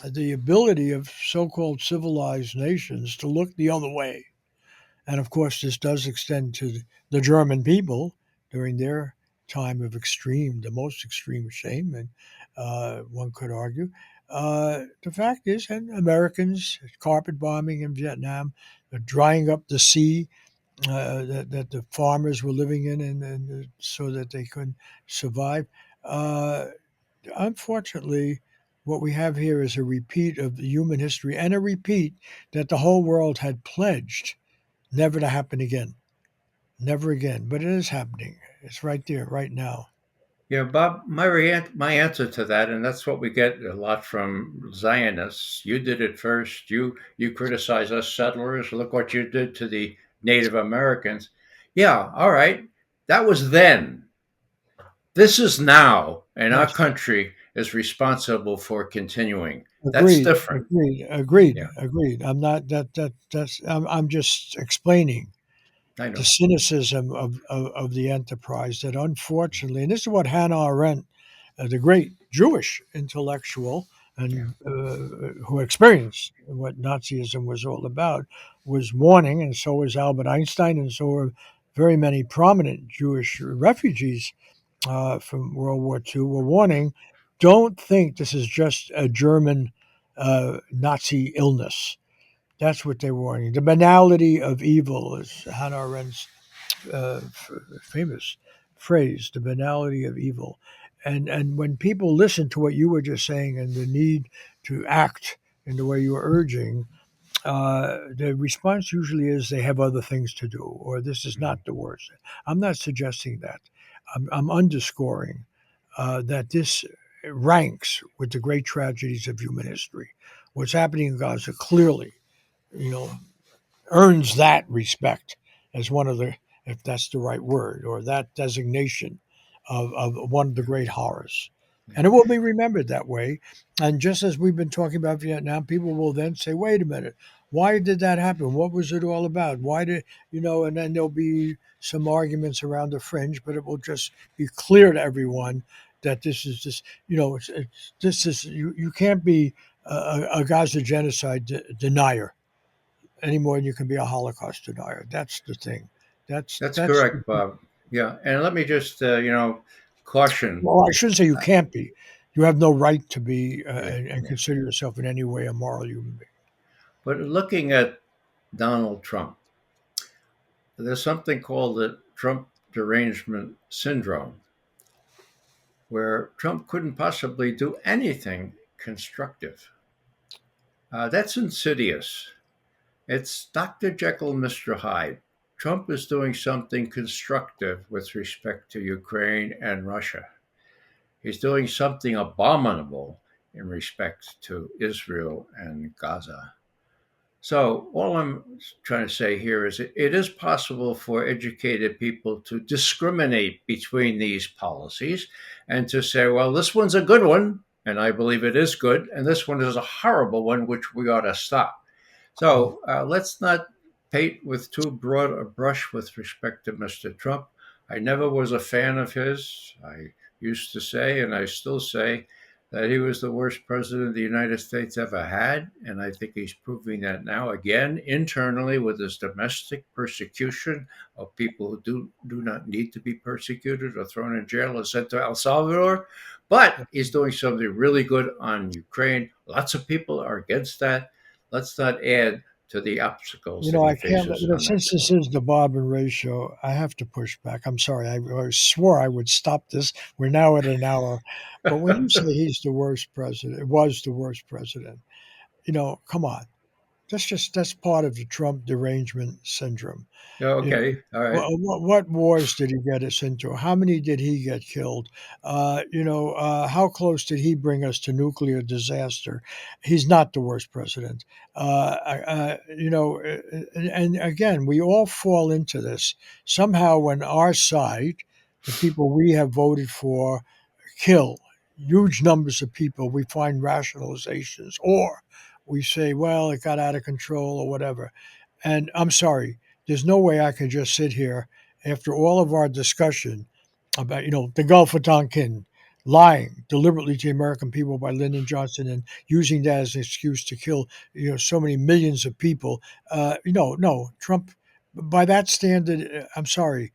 the ability of so-called civilized nations to look the other way, and of course, this does extend to the German people during their time of the most extreme shame, and one could argue. The fact is, and Americans, carpet bombing in Vietnam, drying up the sea that the farmers were living in, and so that they could survive. Uh, Unfortunately, what we have here is a repeat of human history and a repeat that the whole world had pledged never to happen again. Never again. But it is happening. It's right there, right now. Yeah, Bob, my answer to that, and that's what we get a lot from Zionists. You did it first. You criticize us settlers. Look what you did to the Native Americans. Yeah, all right. That was then. This is now, and our Yes. country is responsible for continuing. That's Agreed. different. Agreed. Agreed. Yeah, Agreed. I'm not that's I'm just explaining I the know. cynicism of the enterprise that unfortunately, and this is what Hannah Arendt, the great Jewish intellectual Yeah, and who experienced what Nazism was all about, was warning, and so was Albert Einstein, and so were very many prominent Jewish refugees from World War II, were warning, don't think this is just a German Nazi illness. That's what they were warning. The banality of evil is Hannah Arendt's famous phrase, the banality of evil. And when people listen to what you were just saying and the need to act in the way you were urging, the response usually is they have other things to do, or this is mhm, not the worst. I'm not suggesting that. I'm underscoring that this ranks with the great tragedies of human history. What's happening in Gaza clearly, you know, earns that respect as one of the, if that's the right word, or that designation of one of the great horrors. yeah. And it will be remembered that way. And just as we've been talking about Vietnam, people will then say, wait a minute, why did that happen? What was it all about? Why did, and then there'll be some arguments around the fringe, but it will just be clear to everyone that this is just, this is, you can't be a Gaza genocide denier any more than you can be a Holocaust denier. That's the thing. That's That's correct, Bob. Yeah, and let me just caution. well, I shouldn't say you can't be. You have no right to be Yeah, and yeah. consider yourself in any way a moral human being. But looking at Donald Trump, there's something called the Trump derangement syndrome, where Trump couldn't possibly do anything constructive. That's insidious. It's Dr. Jekyll, Mr. Hyde. Trump is doing something constructive with respect to Ukraine and Russia. He's doing something abominable in respect to Israel and Gaza. So, all I'm trying to say here is it is possible for educated people to discriminate between these policies and to say, well, this one's a good one, and I believe it is good, and this one is a horrible one, which we ought to stop. Mm. So, let's not paint with too broad a brush with respect to Mr. Trump. I never was a fan of his. I used to say, and I still say, that he was the worst president the United States ever had. And I think he's proving that now again internally with his domestic persecution of people who do not need to be persecuted or thrown in jail or sent to El Salvador. But he's doing something really good on Ukraine. Lots of people are against that. Let's not add to the obstacles that he I can't. faces on that Since this score. is the Bob and Ray show, I have to push back. I'm sorry. I swore I would stop this. We're now at an hour. But when you say he's the worst president, was the worst president, come on. That's part of the Trump derangement syndrome. Yeah, You know, okay, all right. what wars did he get us into? How many did he get killed? How close did he bring us to nuclear disaster? He's not the worst president. And again, we all fall into this. Somehow, when our side, the people we have voted for, kill huge numbers of people, we find rationalizations, or we say, well, it got out of control or whatever. And I'm sorry, there's no way I can just sit here after all of our discussion about, the Gulf of Tonkin, lying deliberately to the American people by Lyndon Johnson and using that as an excuse to kill, so many millions of people. No, Trump, by that standard, I'm sorry.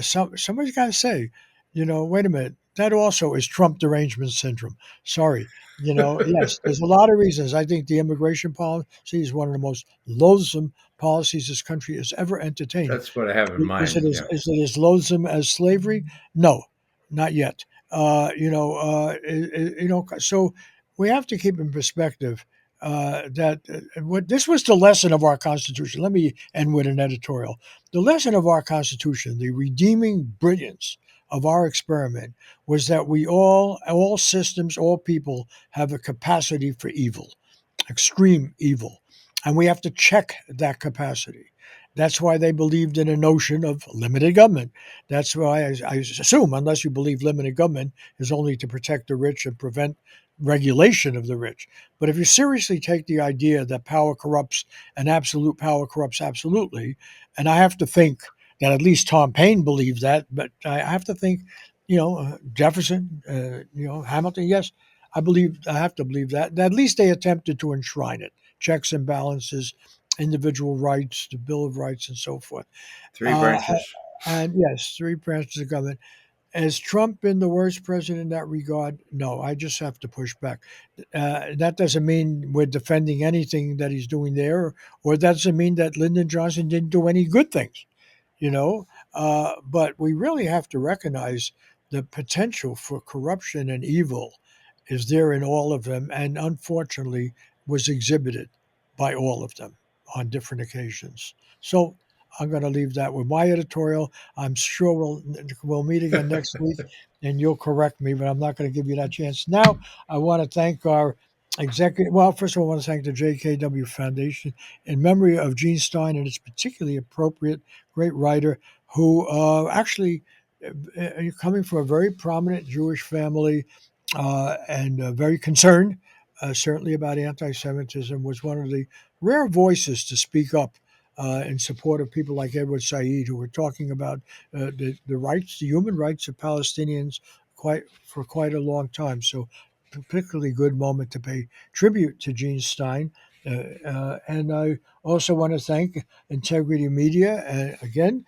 Somebody's got to say, wait a minute. That also is Trump derangement syndrome. Sorry. Yes, there's a lot of reasons. I think the immigration policy is one of the most loathsome policies this country has ever entertained. That's what I have in mind. Yeah. Is it as loathsome as slavery? No, not yet. So we have to keep in perspective that what this was the lesson of our Constitution. Let me end with an editorial. The lesson of our Constitution, the redeeming brilliance of our experiment, was that all systems, all people have a capacity for evil, extreme evil. And we have to check that capacity. That's why they believed in a notion of limited government. That's why I assume, unless you believe limited government is only to protect the rich and prevent regulation of the rich. But if you seriously take the idea that power corrupts and absolute power corrupts absolutely, and I have to think that at least Tom Paine believed that, but I have to think, Jefferson, Hamilton, yes, I have to believe that. At least they attempted to enshrine it, checks and balances, individual rights, the Bill of Rights, and so forth. Three Uh, branches. and yes, three branches of government. Has Trump been the worst president in that regard? No, I just have to push back. That doesn't mean we're defending anything that he's doing there, or that doesn't mean that Lyndon Johnson didn't do any good things, you know. But we really have to recognize the potential for corruption and evil is there in all of them, and unfortunately was exhibited by all of them on different occasions. So I'm going to leave that with my editorial. I'm sure we'll meet again next week, and you'll correct me, but I'm not going to give you that chance. Now, I want to thank our executive. Well, first of all, I want to thank the JKW Foundation in memory of Gene Stein, and it's particularly appropriate, great writer who actually coming from a very prominent Jewish family and very concerned, certainly about anti-Semitism, was one of the rare voices to speak up in support of people like Edward Said, who were talking about the rights, the human rights of Palestinians, for quite a long time. So, particularly good moment to pay tribute to Gene Stein. And I also want to thank Integrity Media again,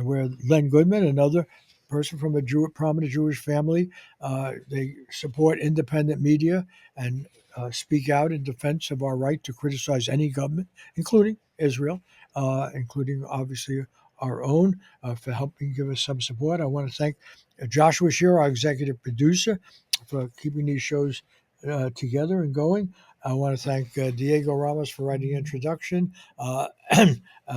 where Len Goodman, another person from a prominent Jewish family, they support independent media and speak out in defense of our right to criticize any government, including Israel, including obviously our own, for helping give us some support. I want to thank Joshua Scheer, our executive producer, for keeping these shows together and going. I want to thank Diego Ramos for writing the introduction,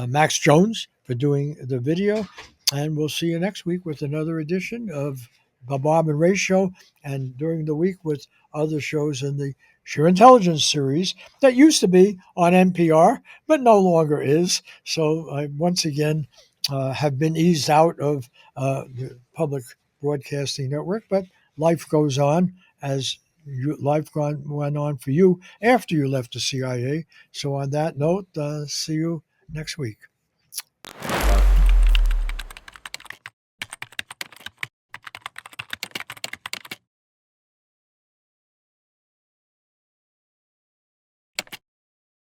Max Jones for doing the video, and we'll see you next week with another edition of the Bob and Ray Show, and during the week with other shows in the Sheer Intelligence series that used to be on NPR, but no longer is. So I once again have been eased out of the public broadcasting network, but life goes on as went on for you after you left the CIA. So on that note, see you next week.